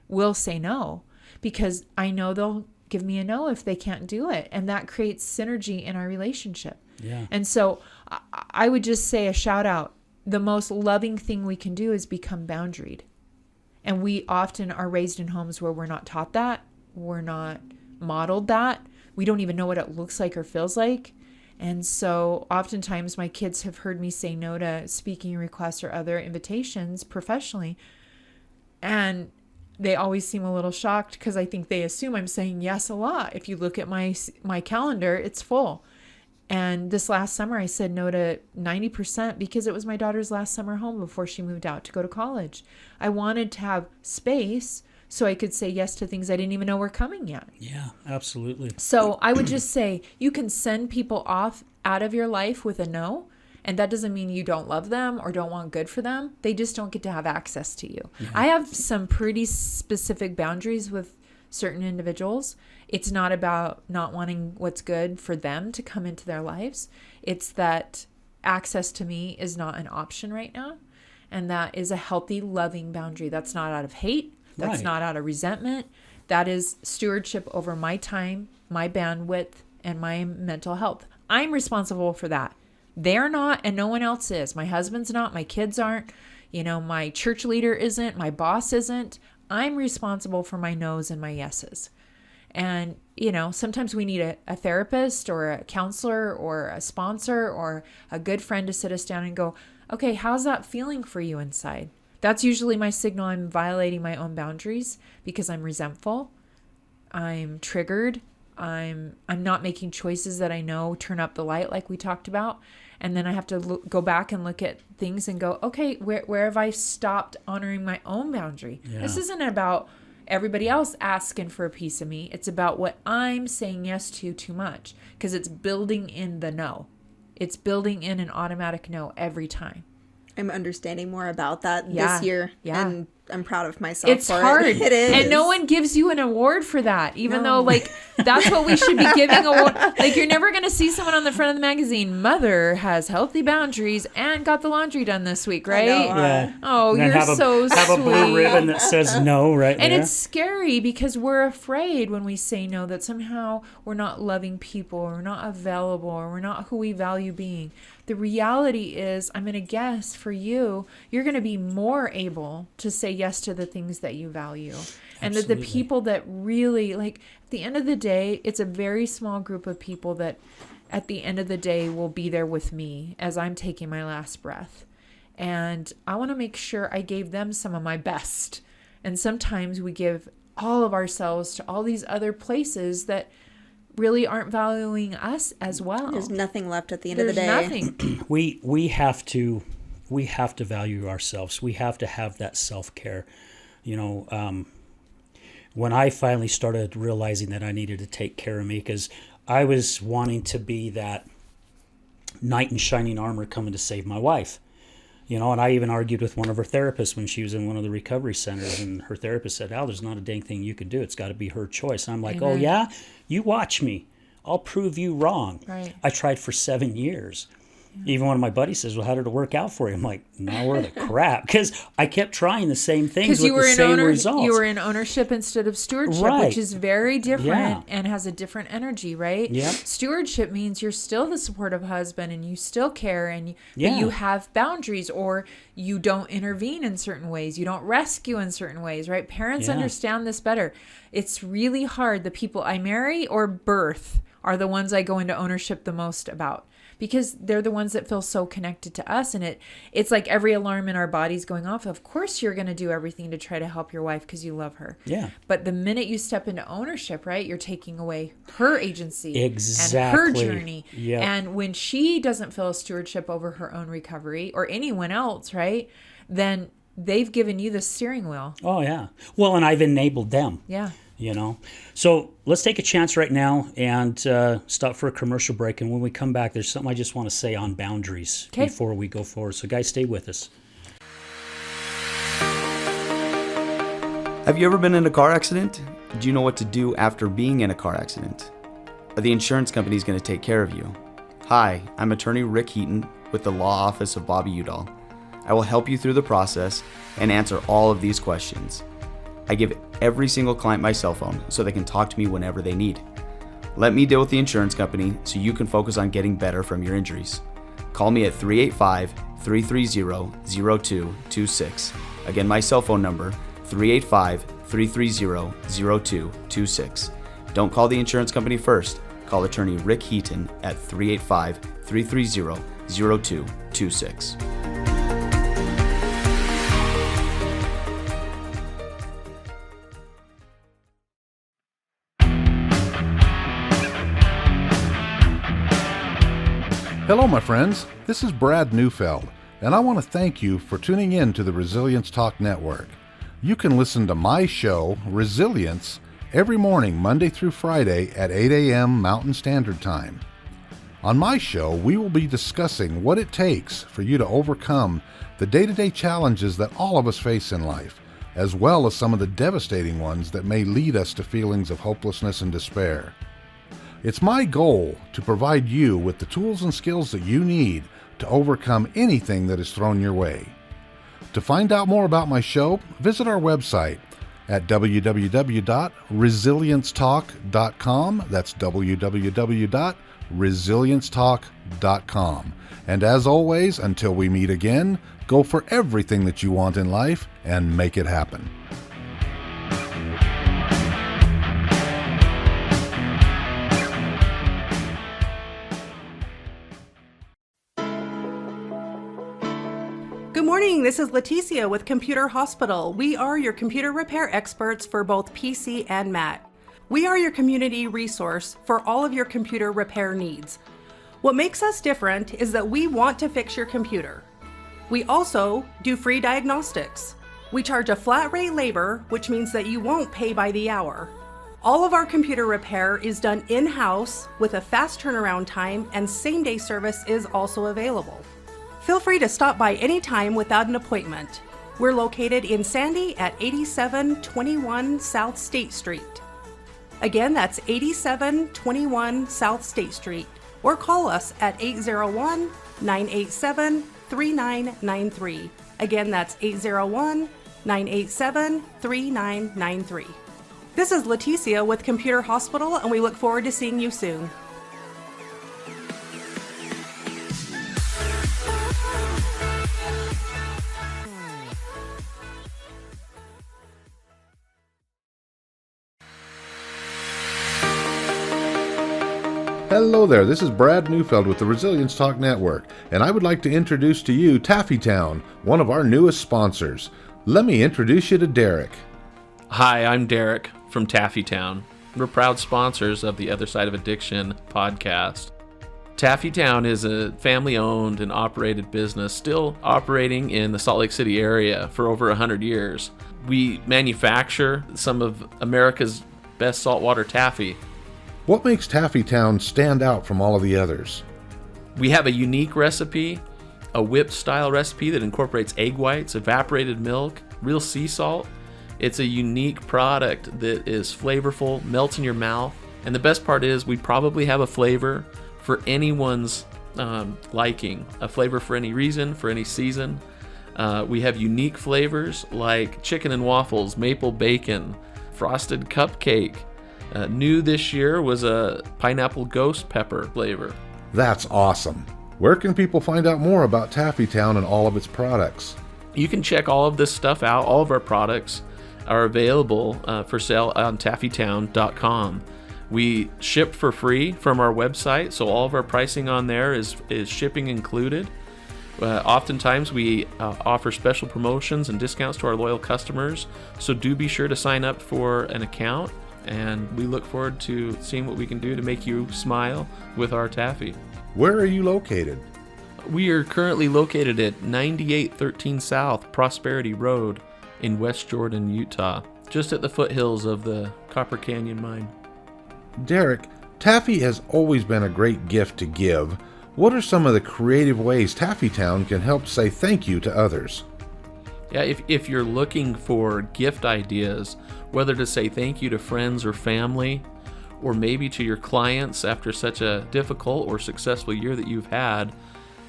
will say no, because I know they'll give me a no if they can't do it. And that creates synergy in our relationship. Yeah. And so I would just say a shout out. The most loving thing we can do is become boundaried. And we often are raised in homes where we're not taught that. We're not modeled that. We don't even know what it looks like or feels like. And so oftentimes my kids have heard me say no to speaking requests or other invitations professionally. And they always seem a little shocked because I think they assume I'm saying yes a lot. If you look at my calendar, it's full. And this last summer I said no to 90% because it was my daughter's last summer home before she moved out to go to college. I wanted to have space so I could say yes to things I didn't even know were coming yet. Yeah, absolutely. So I would just say you can send people off out of your life with a no. And that doesn't mean you don't love them or don't want good for them. They just don't get to have access to you. Yeah. I have some pretty specific boundaries with certain individuals. It's not about not wanting what's good for them to come into their lives. It's that access to me is not an option right now. And that is a healthy, loving boundary. That's not out of hate. That's not out of resentment. That is stewardship over my time, my bandwidth, and my mental health. I'm responsible for that. They're not, and no one else is. My husband's not, my kids aren't, my church leader isn't, my boss isn't. I'm responsible for my no's and my yeses. And, sometimes we need a therapist or a counselor or a sponsor or a good friend to sit us down and go, okay, how's that feeling for you inside? That's usually my signal I'm violating my own boundaries because I'm resentful. I'm triggered. I'm not making choices that I know turn up the light like we talked about. And then I have to go back and look at things and go, okay, where have I stopped honoring my own boundary? Yeah. This isn't about everybody else asking for a piece of me. It's about what I'm saying yes to too much because it's building in the no. It's building in an automatic no every time. I'm understanding more about that this year. Yeah. And I'm proud of myself. It's hard. It is. And no one gives you an award for that, even though that's what we should be giving award. You're never going to see someone on the front of the magazine, Mother has healthy boundaries and got the laundry done this week, right? Yeah. Oh, and you're so sweet. Have a blue ribbon that says no right there. And it's scary because we're afraid when we say no that somehow we're not loving people or we're not available or we're not who we value being. The reality is, I'm going to guess for you're going to be more able to say yes to the things that you value. And that the people that really, at the end of the day, it's a very small group of people that at the end of the day will be there with me as I'm taking my last breath. And I want to make sure I gave them some of my best. And sometimes we give all of ourselves to all these other places that really aren't valuing us as well. There's nothing left at the end of the day. Nothing. We have to value ourselves. We have to have that self-care. When I finally started realizing that I needed to take care of me, because I was wanting to be that knight in shining armor coming to save my wife. You know, and I even argued with one of her therapists when she was in one of the recovery centers, and her therapist said, Al, there's not a dang thing you can do. It's got to be her choice. And I'm like, oh, yeah? You watch me. I'll prove you wrong. Right. I tried for 7 years. Even one of my buddies says, well, how did it work out for you? I'm like, no, we're the crap. Because I kept trying the same things with the same results. You were in ownership instead of stewardship, Right. which is very different Yeah. and has a different energy, right? Yep. Stewardship means you're still the supportive husband and you still care, and Yeah. but you have boundaries, or you don't intervene in certain ways. You don't rescue in certain ways, right? Parents Yeah. understand this better. It's really hard. The people I marry or birth are the ones I go into ownership the most about, because they're the ones that feel so connected to us. And it's like every alarm in our bodies going off. Of course, you're going to do everything to try to help your wife because you love her. Yeah. But the minute you step into ownership, right, you're taking away her agency Exactly. and her journey. Yep. And when she doesn't feel a stewardship over her own recovery, or anyone else, right, then they've given you the steering wheel. Oh, yeah. Well, and I've enabled them. Yeah. You know, so let's take a chance right now and stop for a commercial break. And when we come back, there's something I just want to say on boundaries before we go forward. So guys, stay with us. Have you ever been in a car accident? Do you know what to do after being in a car accident? Are the insurance companies going to take care of you? Hi, I'm attorney Rick Heaton with the Law Office of Bobby Udall. I will help you through the process and answer all of these questions. I give every single client my cell phone so they can talk to me whenever they need. Let me deal with the insurance company so you can focus on getting better from your injuries. Call me at 385-330-0226. Again, my cell phone number, 385-330-0226. Don't call the insurance company first. Call attorney Rick Heaton at 385-330-0226. Hello, my friends. This is Brad Neufeld, and I want to thank you for tuning in to the Resilience Talk Network. You can listen to my show, Resilience, every morning, Monday through Friday at 8 a.m. Mountain Standard Time. On my show, we will be discussing what it takes for you to overcome the day-to-day challenges that all of us face in life, as well as some of the devastating ones that may lead us to feelings of hopelessness and despair. It's my goal to provide you with the tools and skills that you need to overcome anything that is thrown your way. To find out more about my show, visit our website at www.resiliencetalk.com. That's www.resiliencetalk.com. And as always, until we meet again, go for everything that you want in life and make it happen. Good morning, this is Leticia with Computer Hospital. We are your computer repair experts for both PC and Mac. We are your community resource for all of your computer repair needs. What makes us different is that we want to fix your computer. We also do free diagnostics. We charge a flat rate labor, which means that you won't pay by the hour. All of our computer repair is done in-house with a fast turnaround time, and same-day service is also available. Feel free to stop by anytime without an appointment. We're located in Sandy at 8721 South State Street. Again, that's 8721 South State Street. Or call us at 801-987-3993. Again, that's 801-987-3993. This is Leticia with Computer Hospital, and we look forward to seeing you soon. Hello there, this is Brad Neufeld with the Resilience Talk Network, and I would like to introduce to you Taffy Town, one of our newest sponsors. Let me introduce you to Derek. Hi, I'm Derek from Taffy Town. We're proud sponsors of the Other Side of Addiction podcast. Taffy Town is a family-owned and operated business still operating in the Salt Lake City area for over 100 years. We manufacture some of America's best saltwater taffy. What makes Taffy Town stand out from all of the others? We have a unique recipe a whipped style recipe that incorporates egg whites, evaporated milk, real sea salt. It's a unique product that is flavorful, melts in your mouth. And the best part is we probably have a flavor for anyone's liking, a flavor for any reason, for any season. We have unique flavors like chicken and waffles, maple bacon, frosted cupcake. New this year was a pineapple ghost pepper flavor. That's awesome. Where can people find out more about Taffy Town and all of its products? You can check all of this stuff out. All of our products are available for sale on taffytown.com. We ship for free from our website, so all of our pricing on there is shipping included. Oftentimes we offer special promotions and discounts to our loyal customers, so do be sure to sign up for an account, and we look forward to seeing what we can do to make you smile with our taffy. Where are you located? We are currently located at 9813 South Prosperity Road in West Jordan, Utah, just at the foothills of the Copper Canyon Mine. Derek, taffy has always been a great gift to give. What are some of the creative ways Taffy Town can help say thank you to others? Yeah, if you're looking for gift ideas, whether to say thank you to friends or family, or maybe to your clients after such a difficult or successful year that you've had,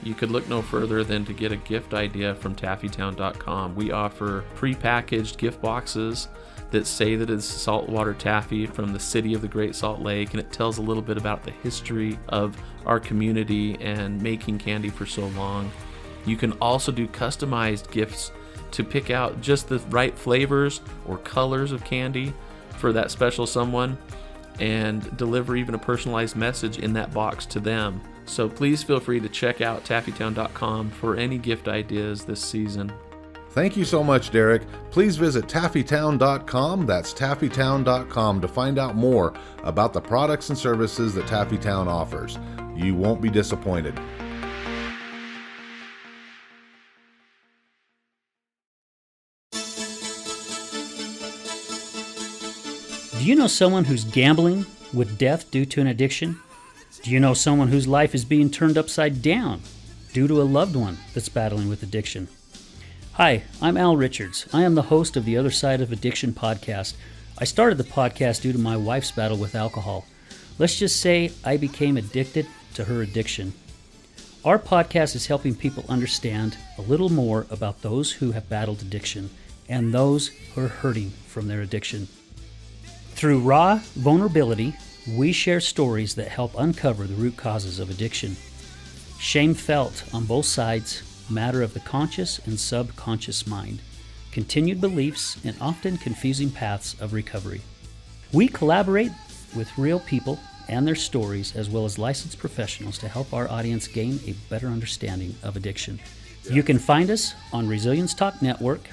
you could look no further than to get a gift idea from taffytown.com. We offer prepackaged gift boxes that say that it's saltwater taffy from the city of the Great Salt Lake, and it tells a little bit about the history of our community and making candy for so long. You can also do customized gifts to pick out just the right flavors or colors of candy for that special someone, and deliver even a personalized message in that box to them. So please feel free to check out taffytown.com for any gift ideas this season. Thank you so much, Derek. Please visit taffytown.com, that's taffytown.com, to find out more about the products and services that Taffy Town offers. You won't be disappointed. Do you know someone who's gambling with death due to an addiction? Do you know someone whose life is being turned upside down due to a loved one that's battling with addiction? Hi, I'm Al Richards. I am the host of the Other Side of Addiction podcast. I started the podcast due to my wife's battle with alcohol. Let's just say I became addicted to her addiction. Our podcast is helping people understand a little more about those who have battled addiction and those who are hurting from their addiction. Through raw vulnerability, we share stories that help uncover the root causes of addiction. Shame felt on both sides, matter of the conscious and subconscious mind, continued beliefs, and often confusing paths of recovery. We collaborate with real people and their stories, as well as licensed professionals, to help our audience gain a better understanding of addiction. You can find us on Resilience Talk Network.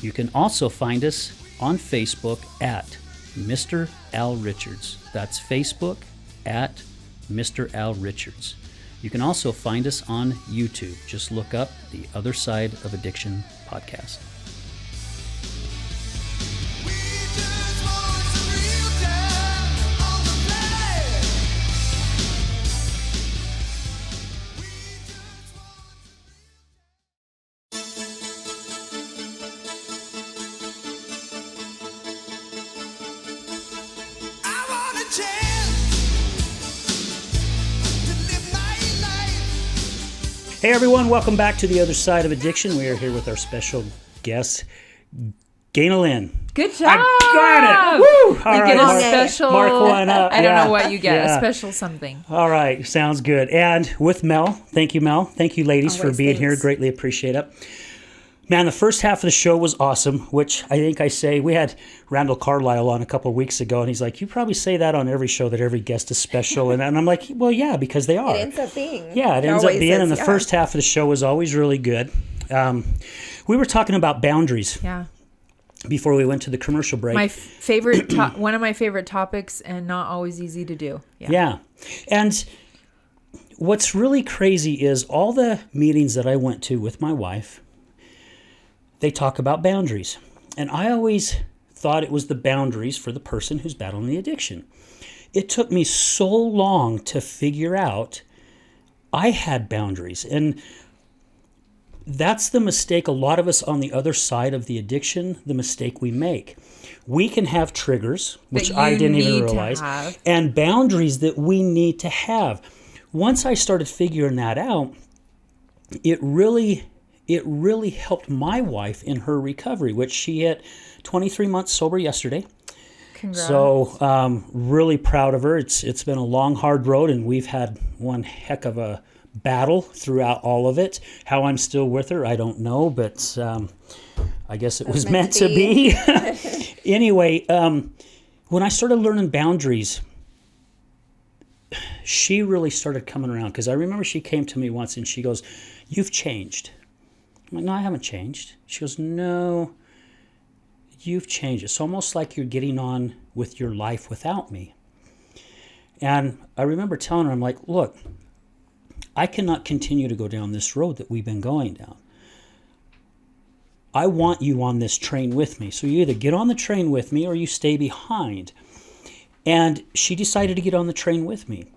You can also find us on Facebook at Mr. Al Richards. That's Facebook at Mr. Al Richards. You can also find us on YouTube. Just look up the Other Side of Addiction podcast. Hey everyone, welcome back to the Other Side of Addiction. We are here with our special guest, Ganel-Lyn. Good job! I got it! Woo! All You right, get a Mark, special. Mark one up. I don't Yeah. know what you get. Yeah. A special something. All right, sounds good. And with Mel, thank you, Mel. Thank you, ladies, for Always, being here. thanks. Greatly appreciate it. Man, the first half of the show was awesome, which I think I say, we had Randall Carlisle on a couple of weeks ago, and he's like, you probably say that on every show that every guest is special. And I'm like, well, yeah, because they are. It ends up being. Yeah, it ends up always being, is, and the yeah. first half of the show was always really good. We were talking about boundaries Yeah. before we went to the commercial break. My favorite, one of my favorite topics, and not always easy to do. Yeah. And what's really crazy is all the meetings that I went to with my wife, they talk about boundaries. And I always thought it was the boundaries for the person who's battling the addiction. It took me so long to figure out I had boundaries. And that's the mistake a lot of us on the other side of the addiction, the mistake we make. We can have triggers, which I didn't even realize, and boundaries that we need to have. Once I started figuring that out, it really helped my wife in her recovery, which she hit 23 months sober yesterday. Congrats. So really proud of her. It's been a long, hard road, and we've had one heck of a battle throughout all of it. How I'm still with her, I don't know, but I guess it was meant to be. Anyway, when I started learning boundaries, she really started coming around, because I remember she came to me once and she goes, "You've changed." I'm like, "No, I haven't changed." She goes, "No, you've changed. It's almost like you're getting on with your life without me." And I remember telling her, I'm like, "Look, I cannot continue to go down this road that we've been going down. I want you on this train with me. So you either get on the train with me or you stay behind." And she decided to get on the train with me.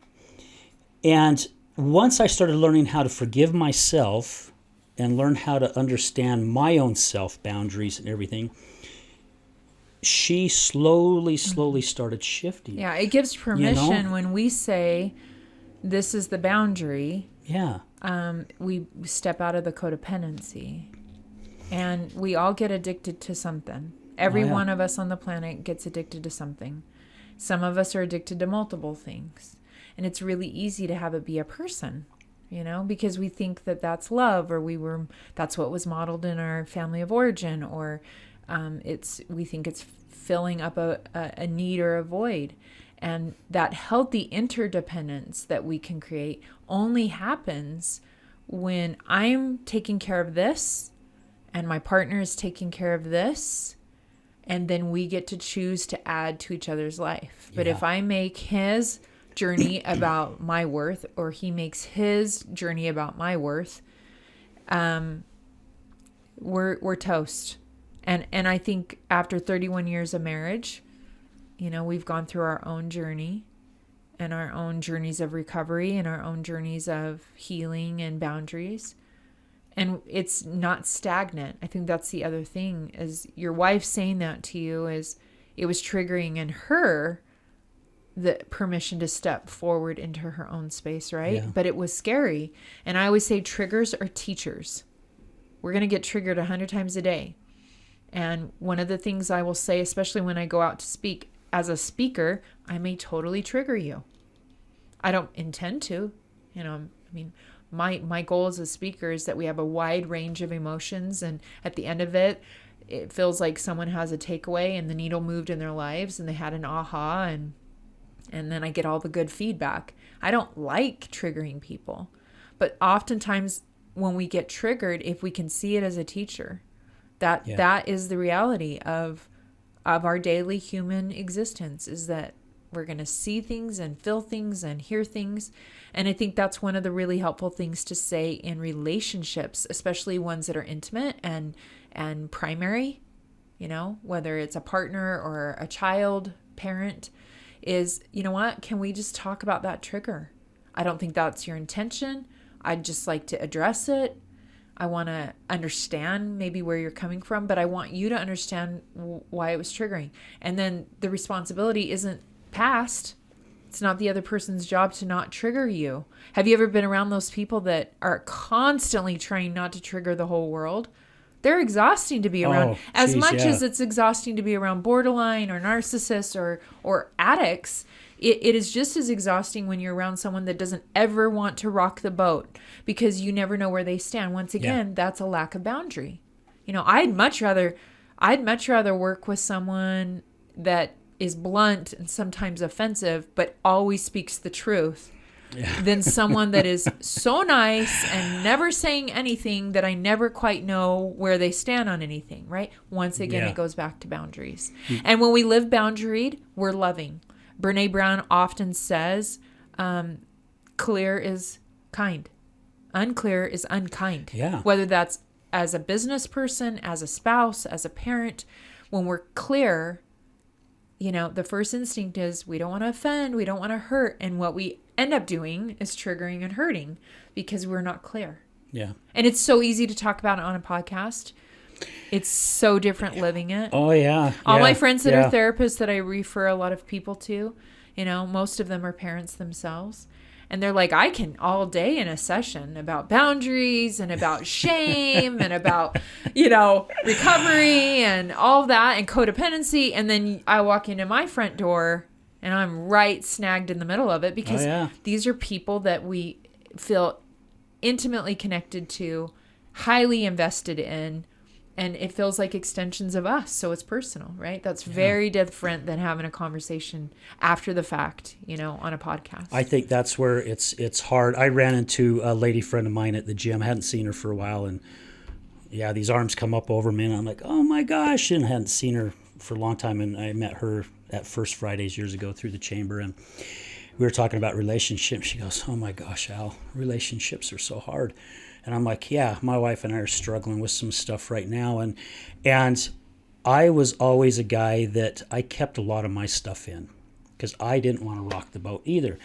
And once I started learning how to forgive myself and learn how to understand my own self boundaries and everything, she slowly started shifting. Yeah, it gives permission when we say, this is the boundary. Yeah. We step out of the codependency. And we all get addicted to something. Every one of us on the planet gets addicted to something. Some of us are addicted to multiple things. And it's really easy to have it be a person, because we think that that's love, or that's what was modeled in our family of origin, or we think it's filling up a need or a void. And that healthy interdependence that we can create only happens when I'm taking care of this and my partner is taking care of this, and then we get to choose to add to each other's life. But if I make his journey about my worth, or he makes his journey about my worth, we're toast. And I think after 31 years of marriage, we've gone through our own journey and our own journeys of recovery and our own journeys of healing and boundaries. And it's not stagnant. I think that's the other thing, is your wife saying that to you, is it was triggering in her the permission to step forward into her own space, right? Yeah. But it was scary. And I always say triggers are teachers. We're going to get triggered 100 times a day. And one of the things I will say, especially when I go out to speak, as a speaker, I may totally trigger you. I don't intend to. My goal as a speaker is that we have a wide range of emotions, and at the end of it, it feels like someone has a takeaway and the needle moved in their lives and they had an aha, and then I get all the good feedback. I don't like triggering people, but oftentimes when we get triggered, if we can see it as a teacher, that is the reality of our daily human existence, is that we're going to see things and feel things and hear things. And I think that's one of the really helpful things to say in relationships, especially ones that are intimate and primary, whether it's a partner or a child, parent, is, what, can we just talk about that trigger? I don't think that's your intention. I'd just like to address it. I want to understand maybe where you're coming from, but I want you to understand why it was triggering. And then the responsibility isn't passed. It's not the other person's job to not trigger you. Have you ever been around those people that are constantly trying not to trigger the whole world? They're exhausting to be around. As much as it's exhausting to be around borderline or narcissists or addicts, it is just as exhausting when you're around someone that doesn't ever want to rock the boat, because you never know where they stand. Once again, that's a lack of boundary. I'd much rather work with someone that is blunt and sometimes offensive, but always speaks the truth, than someone that is so nice and never saying anything that I never quite know where they stand on anything, right? Once again, it goes back to boundaries. And when we live boundaried, we're loving. Brene Brown often says, clear is kind. Unclear is unkind. Yeah. Whether that's as a business person, as a spouse, as a parent, when we're clear, the first instinct is we don't want to offend, we don't want to hurt. And what we end up doing is triggering and hurting because we're not clear. Yeah. And it's so easy to talk about it on a podcast. It's so different living it. Oh, yeah. All yeah, my friends that yeah. are therapists that I refer a lot of people to, most of them are parents themselves. And they're like, I can all day in a session about boundaries and about shame and about, recovery and all that and codependency. And then I walk into my front door and I'm right snagged in the middle of it because these are people that we feel intimately connected to, highly invested in, and it feels like extensions of us. So it's personal, right? That's very different than having a conversation after the fact, on a podcast. I think that's where it's hard. I ran into a lady friend of mine at the gym. I hadn't seen her for a while, and these arms come up over me, and I'm like, oh my gosh, and I hadn't seen her for a long time, and I met her at First Fridays years ago through the chamber, and we were talking about relationships. She goes, oh my gosh, Al, relationships are so hard. And I'm like, yeah, my wife and I are struggling with some stuff right now. And I was always a guy that I kept a lot of my stuff in because I didn't want to rock the boat either.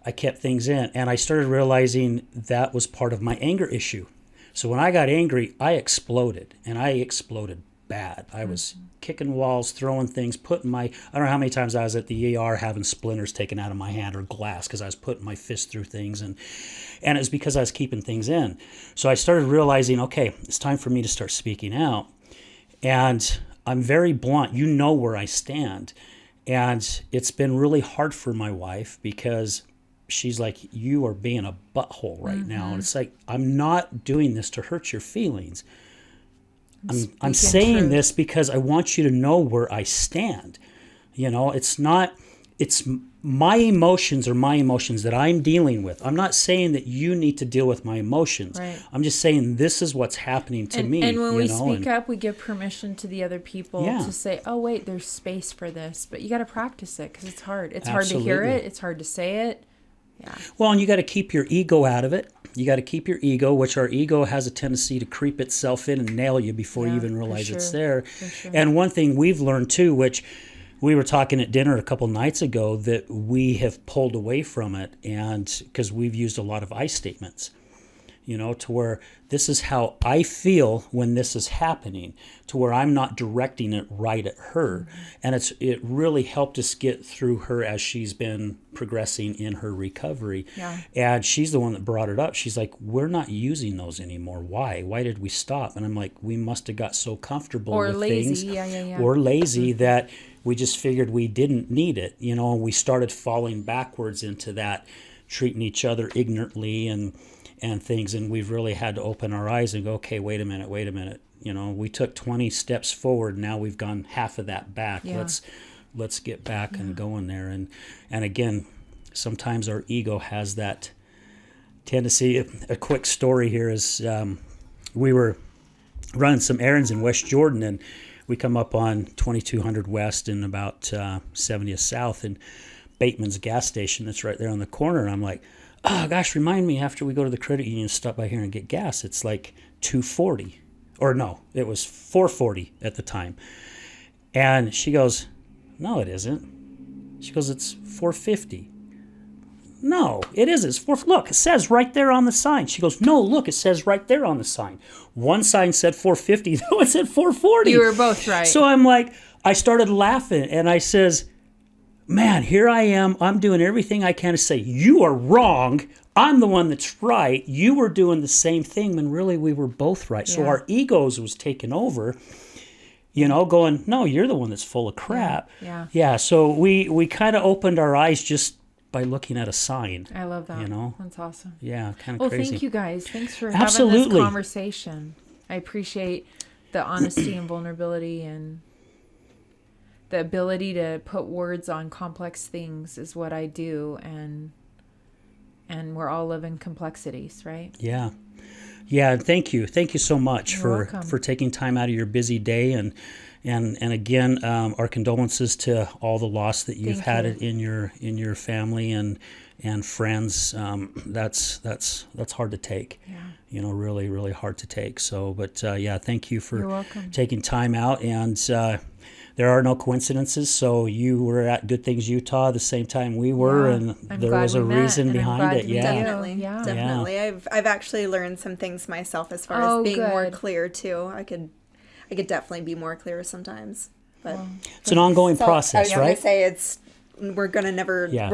I kept things in. And I started realizing that was part of my anger issue. So when I got angry, I exploded. And I exploded bad. I was kicking walls, throwing things, I don't know how many times I was at the ER having splinters taken out of my hand or glass because I was putting my fist through things. And it was because I was keeping things in. So I started realizing, okay, it's time for me to start speaking out. And I'm very blunt. You know where I stand. And it's been really hard for my wife because she's like, you are being a butthole right now. And it's like, I'm not doing this to hurt your feelings. I'm saying this because I want you to know where I stand. It's my emotions are my emotions that I'm dealing with. I'm not saying that you need to deal with my emotions. Right. I'm just saying this is what's happening to me. And when we speak up, we give permission to the other people to say, oh, wait, there's space for this. But you got to practice it because it's hard. It's hard to hear it. It's hard to say it. Yeah. Well, and you got to keep your ego out of it. You got to keep your ego, which our ego has a tendency to creep itself in and nail you before you even realize it's there. Sure. And one thing we've learned too, which we were talking at dinner a couple nights ago, that we have pulled away from it, and because we've used a lot of I statements, to where this is how I feel when this is happening, to where I'm not directing it right at her. And it really helped us get through her as she's been progressing in her recovery. Yeah. And she's the one that brought it up. She's like, we're not using those anymore. Why? Why did we stop? And I'm like, we must have got so comfortable with things. Or lazy that we just figured we didn't need it. And we started falling backwards into that, treating each other ignorantly and things, and we've really had to open our eyes and go, okay, wait a minute. We took 20 steps forward, now we've gone half of that back. Let's get back and going there. And again, sometimes our ego has that tendency. A quick story here is we were running some errands in West Jordan, and we come up on 2200 West and about 70th South, and Bateman's gas station that's right there on the corner. And I'm like, oh gosh, remind me after we go to the credit union to stop by here and get gas. It's like $2.40, or no, it was $4.40 at the time. And she goes, no, it isn't. She goes, it's $4.50. No, it isn't. It's look, it says right there on the sign. She goes, no, look, it says right there on the sign. One sign said $4.50, the other one said $4.40. You were both right. So I'm like, I started laughing, and I says, man, here I am. I'm doing everything I can to say, you are wrong. I'm the one that's right. You were doing the same thing when really we were both right. So our egos was taken over, going, no, you're the one that's full of crap. Yeah. So we kind of opened our eyes just by looking at a sign. I love that. That's awesome. Yeah, kind of crazy. Well, thank you guys. Thanks for having this conversation. I appreciate the honesty and vulnerability, and the ability to put words on complex things is what I do, and we're all living complexities, right? Yeah. Thank you so much for taking time out of your busy day, and again, our condolences to all the loss that you've had in your family and friends. That's hard to take. Yeah. Really, really hard to take. So, but thank you for taking time out, and there are no coincidences. So you were at Good Things Utah the same time we were, Yeah. and I'm there glad was we a met, reason and I'm behind glad it. we Yeah. did. Definitely, Yeah. definitely. I've actually learned some things myself as far Oh, as being more good. clear too. I could definitely be more clear sometimes. But It's an ongoing so I process, was gonna right? say we're gonna never. Yeah.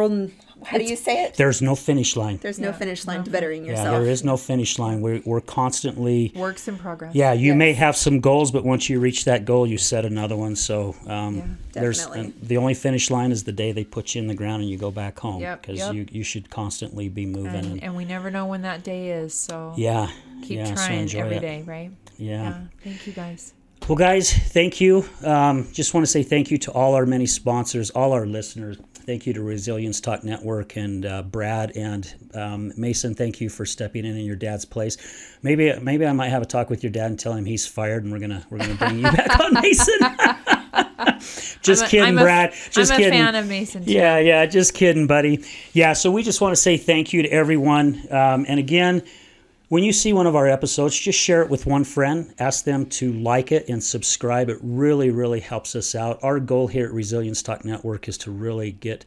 How do you say it? There's no finish line. There's no finish line to bettering Yeah, yourself. there is no finish line. We're constantly. Works in progress. Yeah, you Yes. may have some goals, but once you reach that goal, you set another one. So there's Definitely. the only finish line is the day they put you in the ground and you go back home, Yep, because yep. you should constantly be moving. And we never know when that day is, so Yeah, keep yeah, so trying enjoy every it. day, right? Yeah. Thank you guys. Well, guys, thank you. Just want to say thank you to all our many sponsors, all our listeners. Thank you to Resilience Talk Network and Brad and Mason. Thank you for stepping in your dad's place. Maybe I might have a talk with your dad and tell him he's fired, and we're gonna bring you back on, Mason. Just kidding, Brad. Just I'm kidding. a fan of Mason too. Yeah, just kidding, buddy. Yeah, so we just want to say thank you to everyone. And again, when you see one of our episodes, just share it with one friend. Ask them to like it and subscribe. It really, really helps us out. Our goal here at Resilience Talk Network is to really get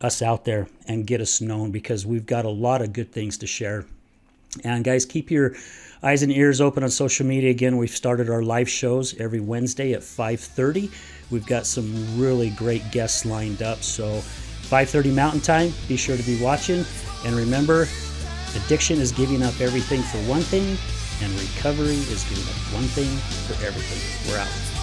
us out there and get us known, because we've got a lot of good things to share. And guys, keep your eyes and ears open on social media. Again, we've started our live shows every Wednesday at 5:30. We've got some really great guests lined up. So 5:30 Mountain Time, be sure to be watching. And remember, addiction is giving up everything for one thing, and recovery is giving up one thing for everything. We're out.